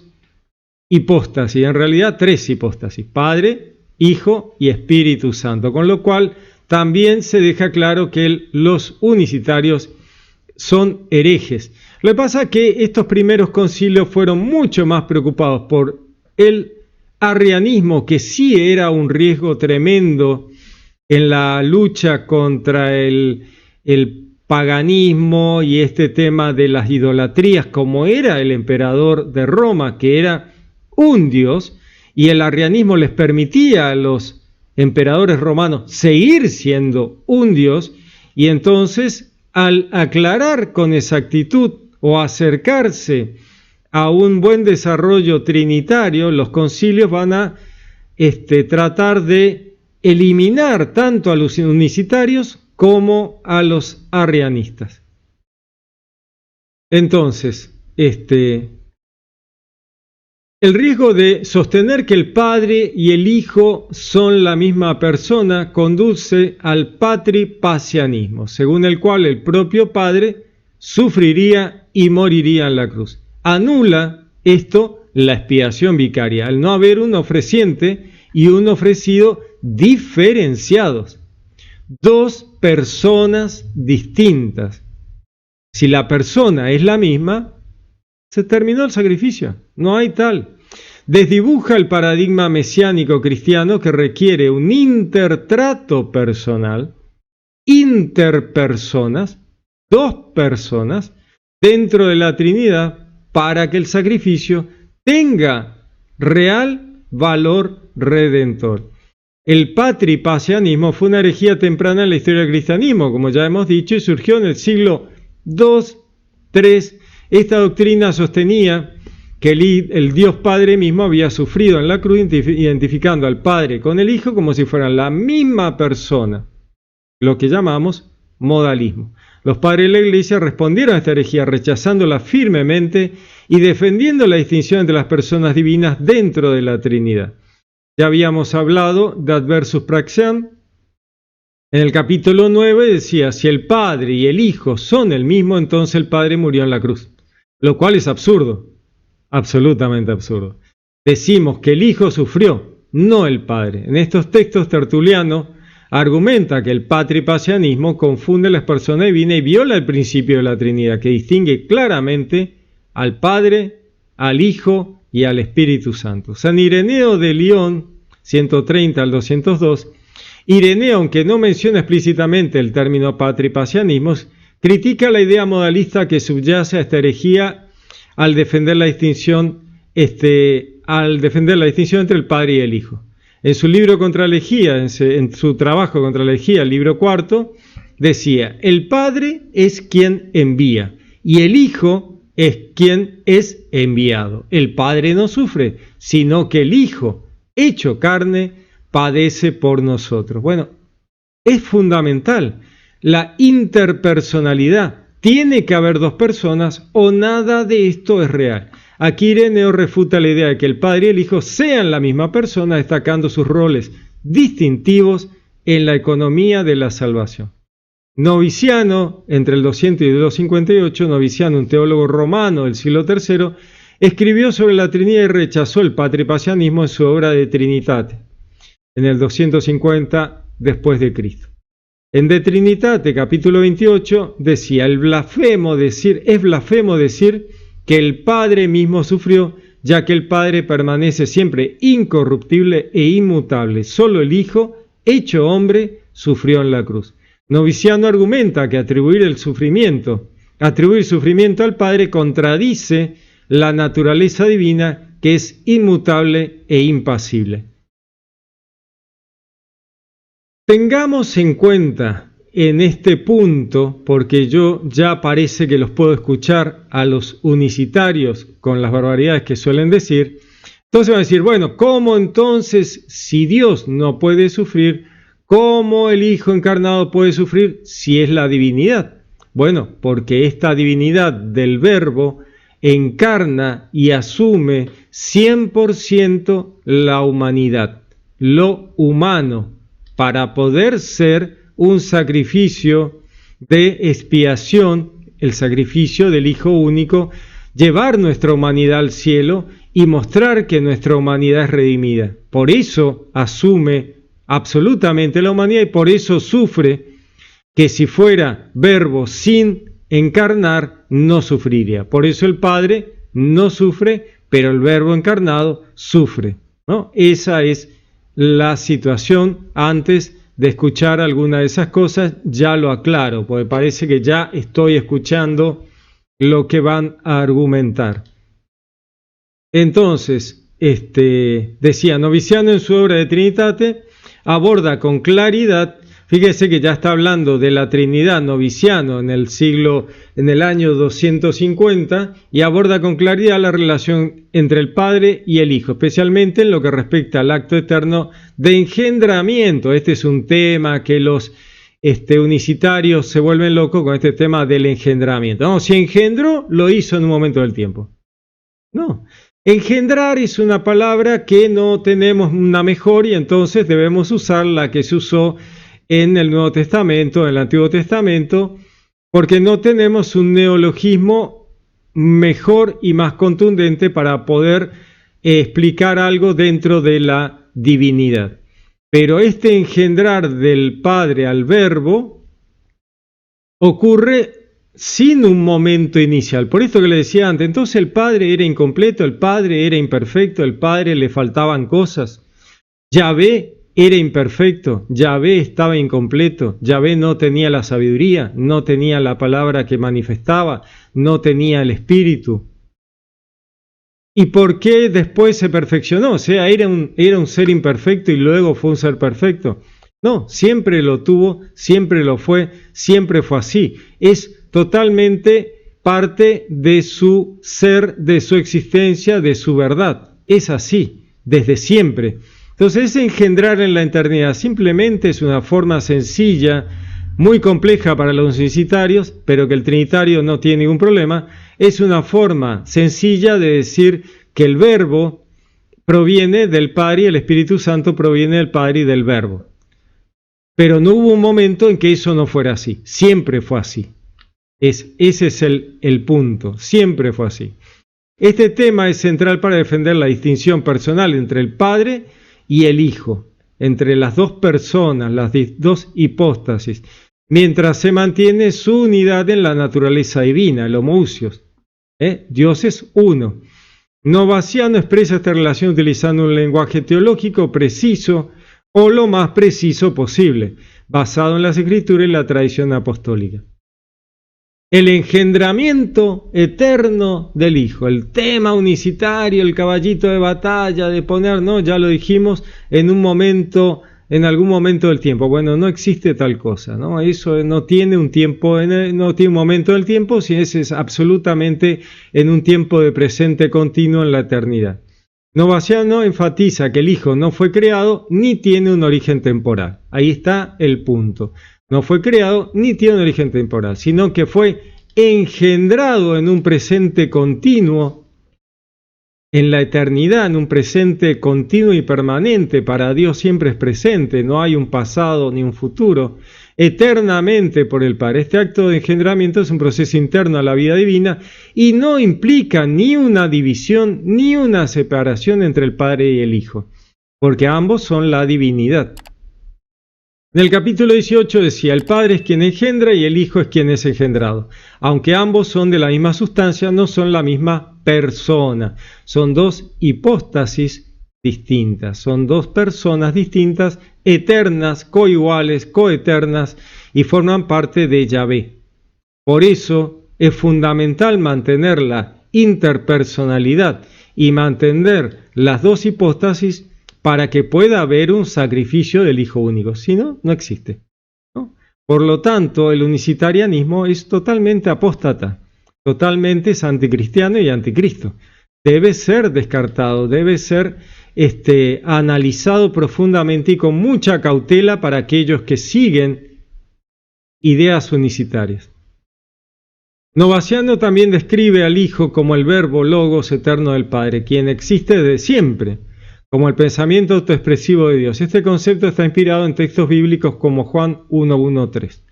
hipóstasis, en realidad tres hipóstasis, Padre, Hijo y Espíritu Santo, con lo cual también se deja claro que los unicitarios son herejes. Lo que pasa es que estos primeros concilios fueron mucho más preocupados por el arrianismo, que sí era un riesgo tremendo en la lucha contra el paganismo y este tema de las idolatrías, como era el emperador de Roma, que era un dios, y el arrianismo les permitía a los emperadores romanos seguir siendo un dios, y entonces al aclarar con exactitud o acercarse a un buen desarrollo trinitario, los concilios van a tratar de eliminar tanto a los unicitarios como a los arrianistas. Entonces, el riesgo de sostener que el Padre y el Hijo son la misma persona conduce al patripacianismo, según el cual el propio Padre sufriría y moriría en la cruz. Anula esto la expiación vicaria, al no haber un ofreciente y un ofrecido diferenciados, dos personas distintas. Si la persona es la misma, se terminó el sacrificio, no hay tal. Desdibuja el paradigma mesiánico cristiano que requiere un intertrato personal, interpersonas, dos personas dentro de la Trinidad para que el sacrificio tenga real valor redentor. El patripacianismo fue una herejía temprana en la historia del cristianismo, como ya hemos dicho, y surgió en el siglo II, III. Esta doctrina sostenía que el Dios Padre mismo había sufrido en la cruz, identificando al Padre con el Hijo como si fueran la misma persona, lo que llamamos modalismo. Los padres de la Iglesia respondieron a esta herejía rechazándola firmemente y defendiendo la distinción entre las personas divinas dentro de la Trinidad. Ya habíamos hablado de Adversus Praxeam. En el capítulo 9 decía, si el Padre y el Hijo son el mismo, entonces el Padre murió en la cruz. Lo cual es absurdo, absolutamente absurdo. Decimos que el Hijo sufrió, no el Padre. En estos textos Tertuliano argumenta que el patripacianismo confunde las personas divinas y viola el principio de la Trinidad, que distingue claramente al Padre, al Hijo y al Espíritu Santo. San Ireneo de León, 130 al 202, Ireneo, aunque no menciona explícitamente el término patripacianismo, critica la idea modalista que subyace a esta herejía al defender la distinción entre el Padre y el Hijo. En su libro contra la herejía, en su trabajo contra la herejía, el libro cuarto, decía, el Padre es quien envía y el Hijo es quien es enviado. El Padre no sufre, sino que el Hijo, hecho carne, padece por nosotros. Bueno, es fundamental la interpersonalidad. Tiene que haber dos personas o nada de esto es real. Aquí Ireneo refuta la idea de que el Padre y el Hijo sean la misma persona, destacando sus roles distintivos en la economía de la salvación. Noviciano, entre el 200 y el 258, Noviciano, un teólogo romano del siglo III, escribió sobre la Trinidad y rechazó el patripacianismo en su obra de Trinitate, en el 250 después de Cristo. En De Trinitate, capítulo 28, decía, es blasfemo decir que el Padre mismo sufrió, ya que el Padre permanece siempre incorruptible e inmutable. Solo el Hijo, hecho hombre, sufrió en la cruz. Noviciano argumenta que atribuir sufrimiento al Padre contradice la naturaleza divina, que es inmutable e impasible. Tengamos en cuenta en este punto, porque yo ya parece que los puedo escuchar a los unicitarios con las barbaridades que suelen decir, entonces van a decir, bueno, ¿cómo entonces, si Dios no puede sufrir, cómo el Hijo encarnado puede sufrir si es la divinidad? Bueno, porque esta divinidad del Verbo encarna y asume 100% la humanidad, lo humano, para poder ser un sacrificio de expiación, el sacrificio del Hijo único, llevar nuestra humanidad al cielo y mostrar que nuestra humanidad es redimida. Por eso asume absolutamente la humanidad y por eso sufre, que si fuera Verbo sin encarnar, no sufriría. Por eso el Padre no sufre, pero el Verbo encarnado sufre, ¿no? Esa es la situación. Antes de escuchar alguna de esas cosas, ya lo aclaro, porque parece que ya estoy escuchando lo que van a argumentar. Entonces, decía, Noviciano en su obra de Trinitate aborda con claridad, fíjese que ya está hablando de la Trinidad Noviciano en el año 250, y aborda con claridad la relación entre el Padre y el Hijo, especialmente en lo que respecta al acto eterno de engendramiento. Este es un tema que los unicitarios se vuelven locos con este tema del engendramiento. No, si engendró, lo hizo en un momento del tiempo. No. Engendrar es una palabra que no tenemos una mejor y entonces debemos usar la que se usó en el Nuevo Testamento, en el Antiguo Testamento, porque no tenemos un neologismo mejor y más contundente para poder explicar algo dentro de la divinidad. Pero este engendrar del Padre al Verbo ocurre sin un momento inicial. Por esto que le decía antes, entonces el Padre era incompleto, el Padre era imperfecto, el Padre le faltaban cosas. Yahvé era imperfecto, Yahvé estaba incompleto, Yahvé no tenía la sabiduría, no tenía la palabra que manifestaba, no tenía el Espíritu. ¿Y por qué después se perfeccionó? O sea, era un ser imperfecto y luego fue un ser perfecto. No, siempre lo tuvo, siempre lo fue, siempre fue así. Es totalmente parte de su ser, de su existencia, de su verdad. Es así, desde siempre. Entonces, engendrar en la eternidad simplemente es una forma sencilla, muy compleja para los unicitarios, pero que el trinitario no tiene ningún problema. Es una forma sencilla de decir que el Verbo proviene del Padre y el Espíritu Santo proviene del Padre y del Verbo. Pero no hubo un momento en que eso no fuera así. Siempre fue así. Ese es el punto. Siempre fue así. Este tema es central para defender la distinción personal entre el Padre y el Hijo, entre las dos personas, las dos hipóstasis, mientras se mantiene su unidad en la naturaleza divina, el homoousios. Dios es uno. Noviciano expresa esta relación utilizando un lenguaje teológico preciso o lo más preciso posible, basado en las Escrituras y la tradición apostólica. El engendramiento eterno del Hijo, el tema unicitario, el caballito de batalla, de poner, no, ya lo dijimos, en algún momento del tiempo. Bueno, no existe tal cosa, ¿no? Eso no tiene un tiempo, no tiene un momento del tiempo, sino es absolutamente en un tiempo de presente continuo en la eternidad. Noviciano enfatiza que el Hijo no fue creado ni tiene un origen temporal. Ahí está el punto. No fue creado ni tiene un origen temporal, sino que fue engendrado en un presente continuo, en la eternidad, en un presente continuo y permanente. Para Dios siempre es presente, no hay un pasado ni un futuro, eternamente por el Padre. Este acto de engendramiento es un proceso interno a la vida divina y no implica ni una división ni una separación entre el Padre y el Hijo, porque ambos son la divinidad. En el capítulo 18 decía, el Padre es quien engendra y el Hijo es quien es engendrado. Aunque ambos son de la misma sustancia, no son la misma persona. Son dos hipóstasis distintas, son dos personas distintas, eternas, coiguales, coeternas, y forman parte de Yahvé. Por eso es fundamental mantener la interpersonalidad y mantener las dos hipóstasis para que pueda haber un sacrificio del Hijo único. Si no, no existe, ¿no? Por lo tanto, el unicitarianismo es totalmente apóstata, totalmente es anticristiano y anticristo. Debe ser descartado, debe ser analizado profundamente y con mucha cautela para aquellos que siguen ideas unicitarias. Novaciano también describe al Hijo como el verbo logos eterno del Padre, quien existe desde siempre, como el pensamiento autoexpresivo de Dios. Este concepto está inspirado en textos bíblicos como Juan 1:1-3.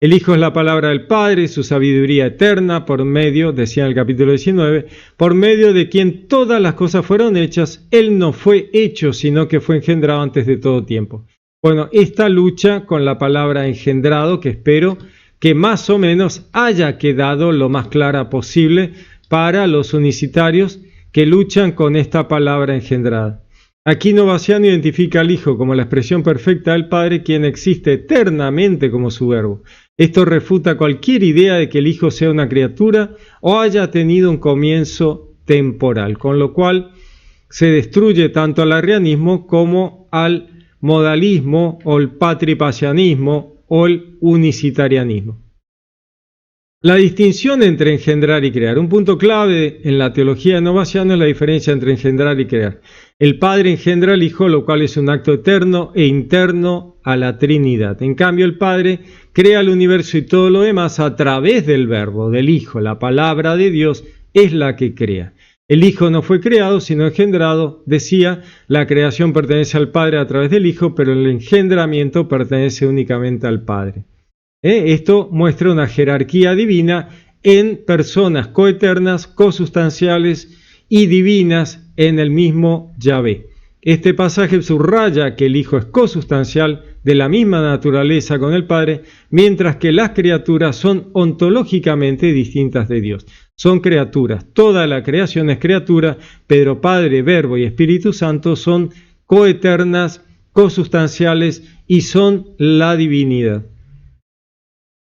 El Hijo es la palabra del Padre, su sabiduría eterna, por medio, decía en el capítulo 19, por medio de quien todas las cosas fueron hechas. Él no fue hecho, sino que fue engendrado antes de todo tiempo. Bueno, esta lucha con la palabra engendrado, que espero que más o menos haya quedado lo más clara posible para los unicitarios que luchan con esta palabra engendrada. Aquí Novaciano identifica al Hijo como la expresión perfecta del Padre, quien existe eternamente como su verbo. Esto refuta cualquier idea de que el Hijo sea una criatura o haya tenido un comienzo temporal, con lo cual se destruye tanto al arrianismo como al modalismo o el patripasianismo o el unicitarianismo. La distinción entre engendrar y crear. Un punto clave en la teología de Novaciano es la diferencia entre engendrar y crear. El Padre engendra al Hijo, lo cual es un acto eterno e interno a la Trinidad. En cambio, el Padre crea el universo y todo lo demás a través del Verbo, del Hijo. La palabra de Dios es la que crea. El Hijo no fue creado, sino engendrado. Decía, la creación pertenece al Padre a través del Hijo, pero el engendramiento pertenece únicamente al Padre. Esto muestra una jerarquía divina en personas coeternas, cosustanciales y divinas en el mismo Yahvé. Este pasaje subraya que el Hijo es cosustancial, de la misma naturaleza con el Padre, mientras que las criaturas son ontológicamente distintas de Dios. Son criaturas, toda la creación es criatura, pero Padre, Verbo y Espíritu Santo son coeternas, cosustanciales y son la divinidad.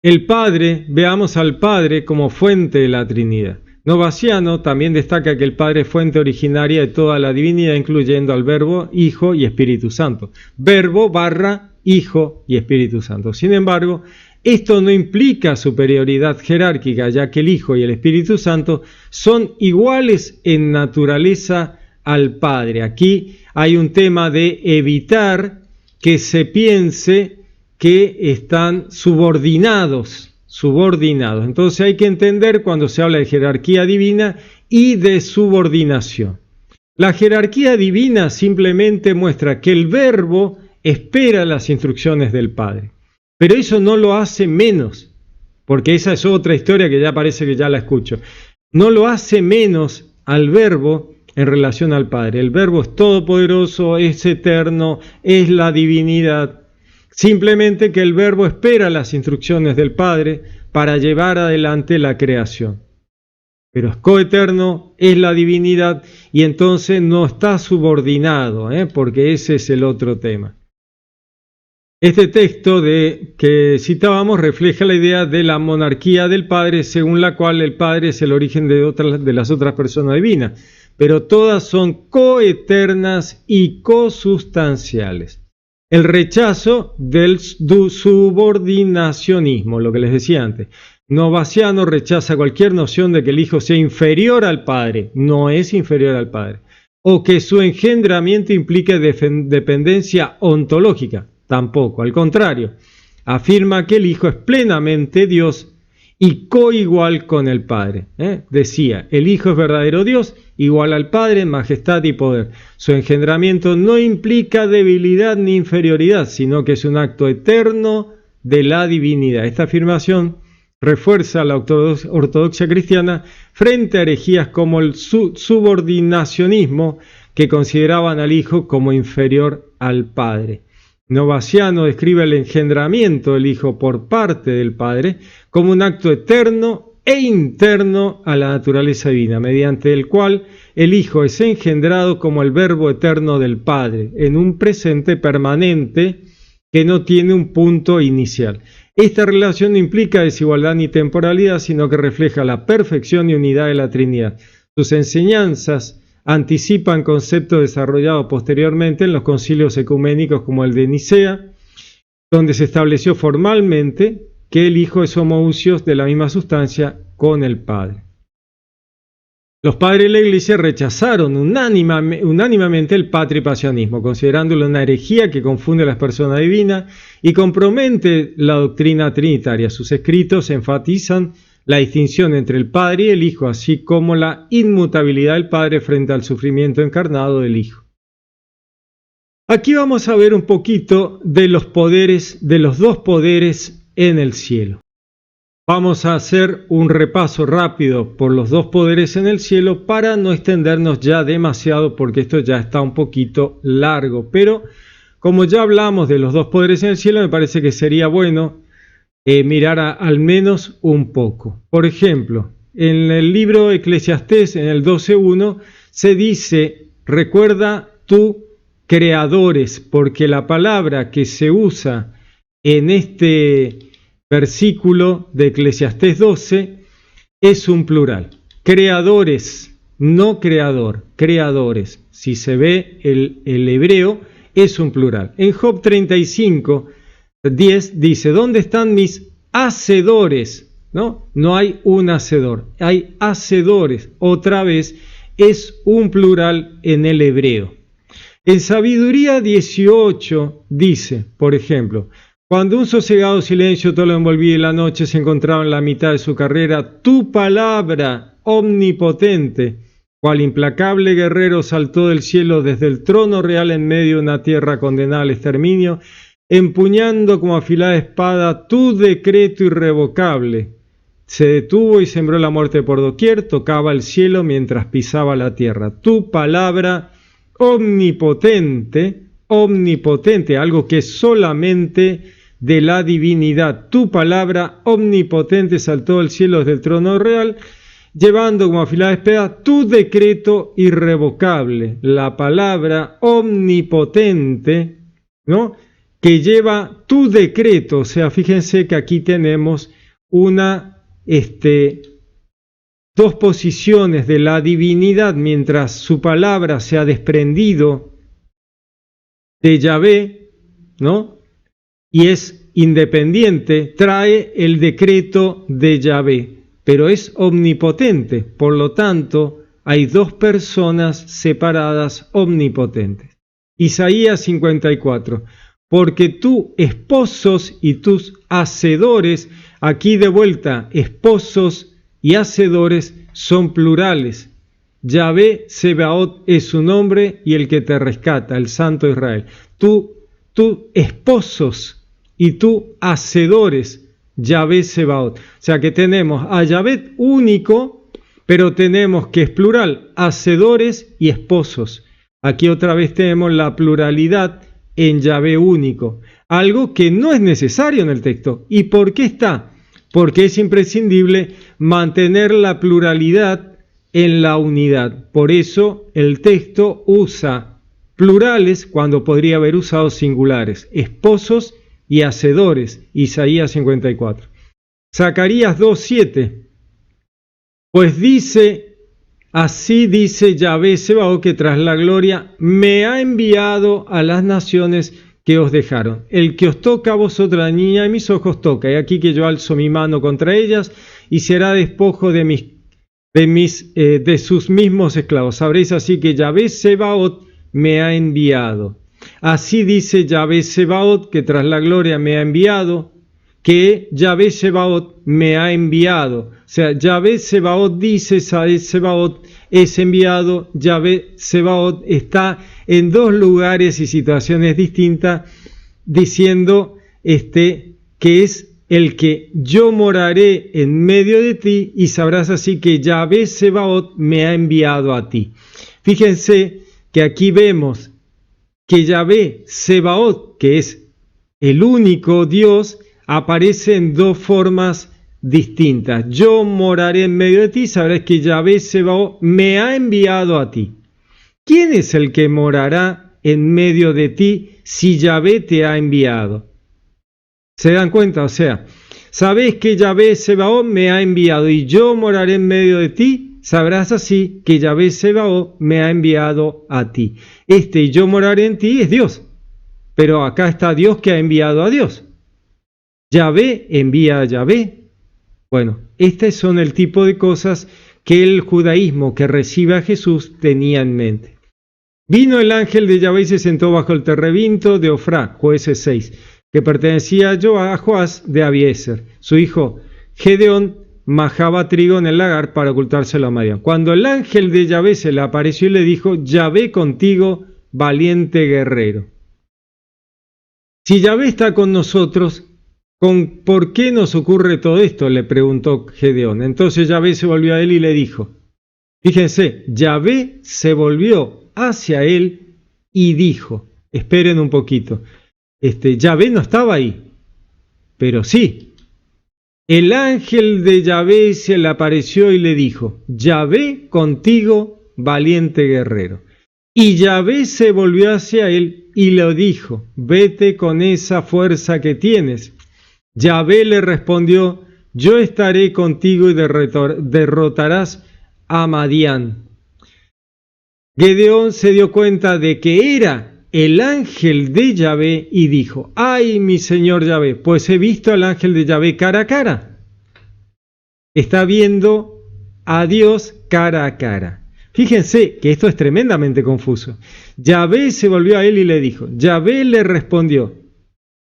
El Padre, veamos al Padre como fuente de la Trinidad. Novaciano también destaca que el Padre es fuente originaria de toda la divinidad, incluyendo al Verbo, Hijo y Espíritu Santo. Verbo / Hijo y Espíritu Santo. Sin embargo, esto no implica superioridad jerárquica, ya que el Hijo y el Espíritu Santo son iguales en naturaleza al Padre. Aquí hay un tema de evitar que se piense que están subordinados. Entonces hay que entender cuando se habla de jerarquía divina y de subordinación. La jerarquía divina simplemente muestra que el Verbo espera las instrucciones del Padre, pero eso no lo hace menos, porque esa es otra historia que ya parece que ya la escucho. No lo hace menos al Verbo en relación al Padre. El Verbo es todopoderoso, es eterno, es la divinidad. Simplemente que el Verbo espera las instrucciones del Padre para llevar adelante la creación. Pero es coeterno, es la divinidad y entonces no está subordinado, porque ese es el otro tema. Este texto que citábamos refleja la idea de la monarquía del Padre, según la cual el Padre es el origen de las otras personas divinas, pero todas son coeternas y cosustanciales. El rechazo del subordinacionismo, lo que les decía antes. Novaciano rechaza cualquier noción de que el Hijo sea inferior al Padre, no es inferior al Padre, o que su engendramiento implique dependencia ontológica, tampoco, al contrario, afirma que el Hijo es plenamente Dios y coigual con el Padre. Decía, el Hijo es verdadero Dios, igual al Padre en majestad y poder. Su engendramiento no implica debilidad ni inferioridad, sino que es un acto eterno de la divinidad. Esta afirmación refuerza la ortodoxia cristiana frente a herejías como el subordinacionismo, que consideraban al Hijo como inferior al Padre. Novaciano describe el engendramiento del Hijo por parte del Padre como un acto eterno e interno a la naturaleza divina, mediante el cual el Hijo es engendrado como el Verbo eterno del Padre, en un presente permanente que no tiene un punto inicial. Esta relación no implica desigualdad ni temporalidad, sino que refleja la perfección y unidad de la Trinidad. Sus enseñanzas anticipan conceptos desarrollados posteriormente en los concilios ecuménicos como el de Nicea, donde se estableció formalmente que el Hijo es homoousios de la misma sustancia con el Padre. Los padres de la Iglesia rechazaron unánimemente el patripacianismo, considerándolo una herejía que confunde a las personas divinas y compromete la doctrina trinitaria. Sus escritos enfatizan la distinción entre el Padre y el Hijo, así como la inmutabilidad del Padre frente al sufrimiento encarnado del Hijo. Aquí vamos a ver un poquito de los poderes, de los dos poderes en el cielo. Vamos a hacer un repaso rápido por los dos poderes en el cielo para no extendernos ya demasiado, porque esto ya está un poquito largo. Pero como ya hablamos de los dos poderes en el cielo, me parece que sería bueno mirar al menos un poco. Por ejemplo, en el libro Eclesiastés, en el 12.1, se dice: recuerda tú, creadores, porque la palabra que se usa en este versículo de Eclesiastés 12 es un plural. Creadores, no creador, creadores. Si se ve el hebreo, es un plural. En Job 35:10 dice: ¿dónde están mis hacedores? No hay un hacedor, hay hacedores. Otra vez es un plural en el hebreo. En Sabiduría 18 dice, por ejemplo: cuando un sosegado silencio todo lo envolvía y la noche se encontraba en la mitad de su carrera, tu palabra omnipotente, cual implacable guerrero, saltó del cielo desde el trono real en medio de una tierra condenada al exterminio, empuñando como afilada espada tu decreto irrevocable. Se detuvo y sembró la muerte por doquier, tocaba el cielo mientras pisaba la tierra. Tu palabra omnipotente, algo que es solamente de la divinidad. Tu palabra omnipotente saltó del cielo desde el trono real, llevando como afilada espada tu decreto irrevocable. La palabra omnipotente, que lleva tu decreto. O sea, fíjense que aquí tenemos dos posiciones de la divinidad. Mientras su palabra se ha desprendido de Yahvé, y es independiente, trae el decreto de Yahvé, pero es omnipotente. Por lo tanto, hay dos personas separadas omnipotentes. Isaías 54: porque tú, esposos y tus hacedores, aquí de vuelta, esposos y hacedores son plurales. Yahvé Sebaot es su nombre y el que te rescata, el Santo Israel. Tú esposos y tú hacedores, Yahvé Sebaot. O sea que tenemos a Yahvé único, pero tenemos que es plural, hacedores y esposos. Aquí otra vez tenemos la pluralidad en Yahvé único, algo que no es necesario en el texto. ¿Y por qué está? Porque es imprescindible mantener la pluralidad en la unidad. Por eso el texto usa plurales cuando podría haber usado singulares, esposos y hacedores, Isaías 54. Zacarías 2:7, pues dice, así dice Yahvé Sebaot, que tras la gloria me ha enviado a las naciones que os dejaron. El que os toca a vosotros, la niña de mis ojos, toca. Y aquí que yo alzo mi mano contra ellas y será despojo de sus mismos esclavos. Sabréis así que Yahvé Sebaot me ha enviado. Así dice Yahvé Sebaot, que tras la gloria me ha enviado, que Yahvé Sebaot me ha enviado. O sea, Yahvé Sebaot dice, Yahvé Sebaot es enviado. Yahvé Sebaot está en dos lugares y situaciones distintas, diciendo que es el que yo moraré en medio de ti, y sabrás así que Yahvé Sebaot me ha enviado a ti. Fíjense que aquí vemos que Yahvé Sebaot, que es el único Dios, aparece en dos formas distintas. Yo moraré en medio de ti, sabrás que Yahvé Sebaot me ha enviado a ti. ¿Quién es el que morará en medio de ti si Yahvé te ha enviado? ¿Se dan cuenta? O sea, sabéis que Yahvé Sebaot me ha enviado y yo moraré en medio de ti, sabrás así que Yahvé Sebaot me ha enviado a ti. Y yo moraré en ti es Dios. pero acá está Dios que ha enviado a Dios. Yahvé envía a Yahvé. Bueno, estos son el tipo de cosas que el judaísmo que recibe a Jesús tenía en mente. Vino el ángel de Yahvé y se sentó bajo el terebinto de Ofrá, Jueces 6, que pertenecía a Joás de Abiezer. Su hijo Gedeón majaba trigo en el lagar para ocultárselo a Madián. Cuando el ángel de Yahvé se le apareció y le dijo: Yahvé contigo, valiente guerrero. Si Yahvé está con nosotros, ¿por qué nos ocurre todo esto?, le preguntó Gedeón. Entonces Yahvé se volvió a él y le dijo, fíjense, Yahvé se volvió hacia él y dijo, esperen un poquito, Yahvé no estaba ahí, pero sí, el ángel de Yahvé se le apareció y le dijo, Yahvé contigo, valiente guerrero. Y Yahvé se volvió hacia él y le dijo, vete con esa fuerza que tienes. Yahvé le respondió, yo estaré contigo y derrotarás a Madián. Gedeón se dio cuenta de que era el ángel de Yahvé y dijo, ¡ay, mi señor Yahvé! Pues he visto al ángel de Yahvé cara a cara. Está viendo a Dios cara a cara. Fíjense que esto es tremendamente confuso. Yahvé se volvió a él y le dijo, Yahvé le respondió.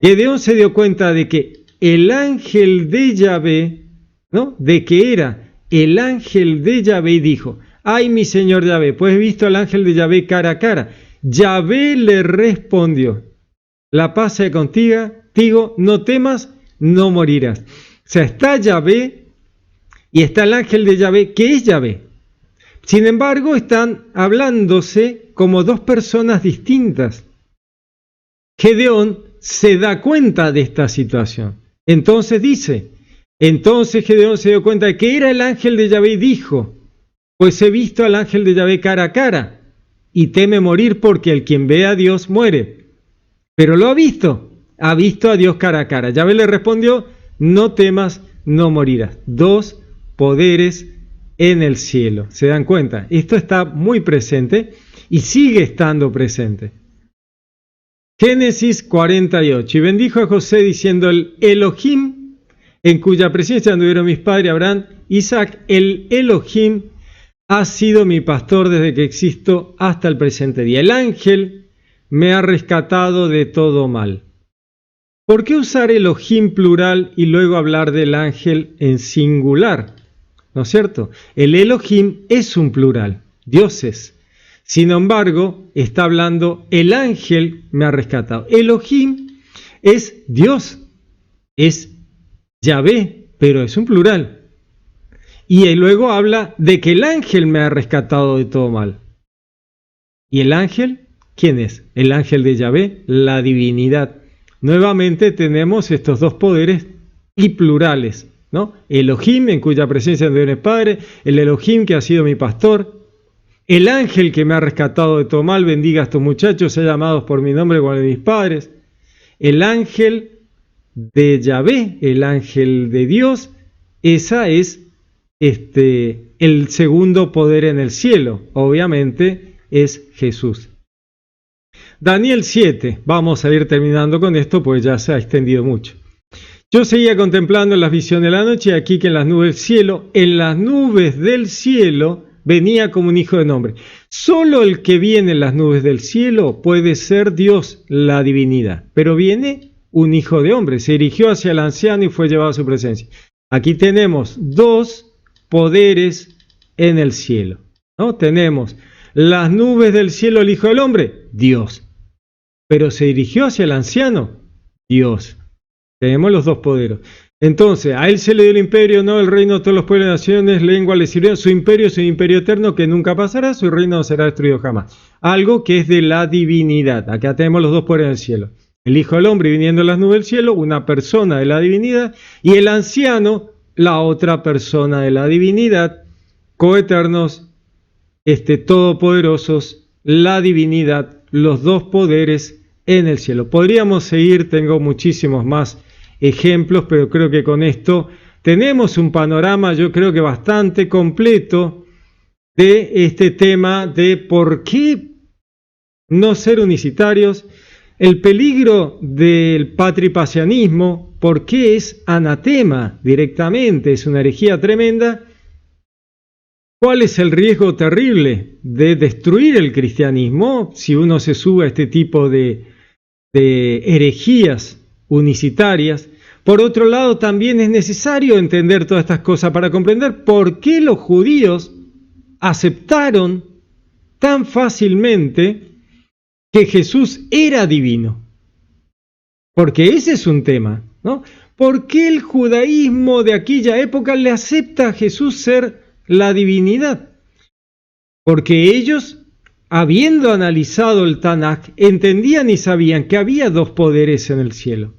Gedeón se dio cuenta de que el ángel de Yahvé, ¿no?, de que era el ángel de Yahvé y dijo, ¡ay, mi señor Yahvé! Pues he visto al ángel de Yahvé cara a cara. Yahvé le respondió, la paz sea contigo, no temas, no morirás. O sea, está Yahvé y está el ángel de Yahvé, que es Yahvé. Sin embargo, están hablándose como dos personas distintas. Gedeón se da cuenta de esta situación. Entonces Gedeón se dio cuenta de que era el ángel de Yahvé y dijo, pues he visto al ángel de Yahvé cara a cara, y teme morir porque el quien ve a Dios muere. Pero lo ha visto a Dios cara a cara. Yahvé le respondió, no temas, no morirás. Dos poderes en el cielo. ¿Se dan cuenta? Esto está muy presente y sigue estando presente. Génesis 48. Y bendijo a José diciendo, el Elohim, en cuya presencia anduvieron mis padres Abraham, Isaac, el Elohim ha sido mi pastor desde que existo hasta el presente día. El ángel me ha rescatado de todo mal. ¿Por qué usar Elohim plural y luego hablar del ángel en singular? ¿No es cierto? El Elohim es un plural, dioses. Sin embargo, está hablando, el ángel me ha rescatado. Elohim es Dios, es Yahvé, pero es un plural. Y luego habla de que el ángel me ha rescatado de todo mal. ¿Y el ángel? ¿Quién es? El ángel de Yahvé, la divinidad. Nuevamente tenemos estos dos poderes y plurales, ¿no? Elohim, en cuya presencia anduvieron mis padres, el Elohim que ha sido mi pastor, el ángel que me ha rescatado de todo mal, bendiga a estos muchachos, sean llamados por mi nombre como el de mis padres, el ángel de Yahvé, el ángel de Dios, esa es el segundo poder en el cielo, obviamente es Jesús. Daniel 7, vamos a ir terminando con esto, pues ya se ha extendido mucho. Yo seguía contemplando las visiones de la noche, y aquí que en las nubes del cielo, venía como un hijo de hombre. Solo el que viene en las nubes del cielo puede ser Dios, la divinidad, pero viene un hijo de hombre, se dirigió hacia el anciano y fue llevado a su presencia. Aquí tenemos dos poderes en el cielo, ¿no? Tenemos las nubes del cielo, el Hijo del Hombre, Dios. Pero se dirigió hacia el anciano, Dios. Tenemos los dos poderes. Entonces, a él se le dio el imperio, no el reino de todos los pueblos y naciones, lengua le sirvió. Su imperio es un imperio eterno que nunca pasará, su reino no será destruido jamás. Algo que es de la divinidad. Acá tenemos los dos poderes en el cielo. El Hijo del Hombre viniendo en las nubes del cielo, una persona de la divinidad, y el anciano, la otra persona de la divinidad, coeternos, todopoderosos, la divinidad, los dos poderes en el cielo. Podríamos seguir, tengo muchísimos más ejemplos, pero creo que con esto tenemos un panorama, yo creo que bastante completo, de este tema de por qué no ser unicitarios. El peligro del patripacianismo, ¿por qué es anatema directamente? Es una herejía tremenda. ¿Cuál es el riesgo terrible de destruir el cristianismo si uno se sube a este tipo de herejías unicitarias? Por otro lado, también es necesario entender todas estas cosas para comprender por qué los judíos aceptaron tan fácilmente que Jesús era divino. Porque ese es un tema, ¿no? ¿Por qué el judaísmo de aquella época le acepta a Jesús ser la divinidad? Porque ellos, habiendo analizado el Tanaj, entendían y sabían que había dos poderes en el cielo.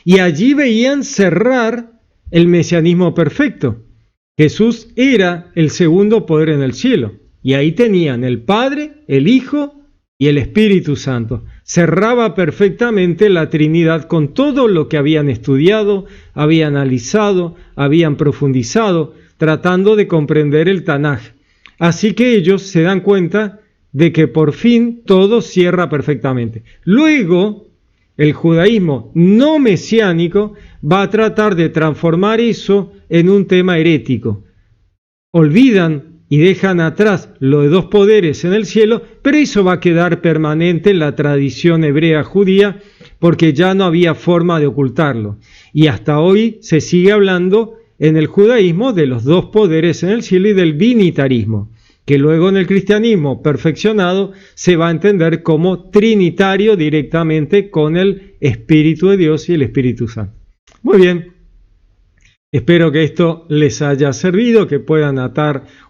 Y allí veían cerrar el mesianismo perfecto. Jesús era el segundo poder en el cielo. Y ahí tenían el Padre, el Hijo y el Espíritu Santo. Cerraba perfectamente la Trinidad con todo lo que habían estudiado, habían analizado, habían profundizado, tratando de comprender el Tanaj. Así que ellos se dan cuenta de que por fin todo cierra perfectamente. Luego, el judaísmo no mesiánico va a tratar de transformar eso en un tema herético. Olvidan y dejan atrás lo de dos poderes en el cielo, pero eso va a quedar permanente en la tradición hebrea judía porque ya no había forma de ocultarlo. Y hasta hoy se sigue hablando en el judaísmo de los dos poderes en el cielo y del binitarismo, que luego en el cristianismo perfeccionado se va a entender como trinitario directamente con el Espíritu de Dios y el Espíritu Santo. Muy bien, espero que esto les haya servido, que puedan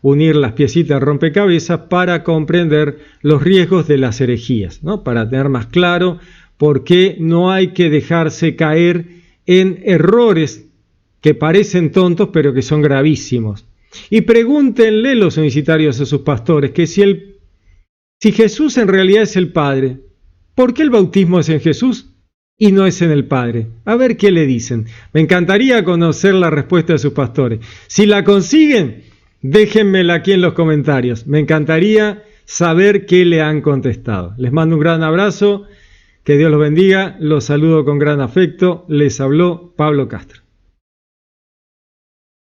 unir las piecitas rompecabezas para comprender los riesgos de las herejías, ¿no? Para tener más claro por qué no hay que dejarse caer en errores que parecen tontos pero que son gravísimos. Y pregúntenle los unicitarios a sus pastores que si Jesús en realidad es el Padre, ¿por qué el bautismo es en Jesús y no es en el Padre? A ver qué le dicen. Me encantaría conocer la respuesta de sus pastores. Si la consiguen, déjenmela aquí en los comentarios. Me encantaría saber qué le han contestado. Les mando un gran abrazo, que Dios los bendiga, los saludo con gran afecto. Les habló Pablo Castro.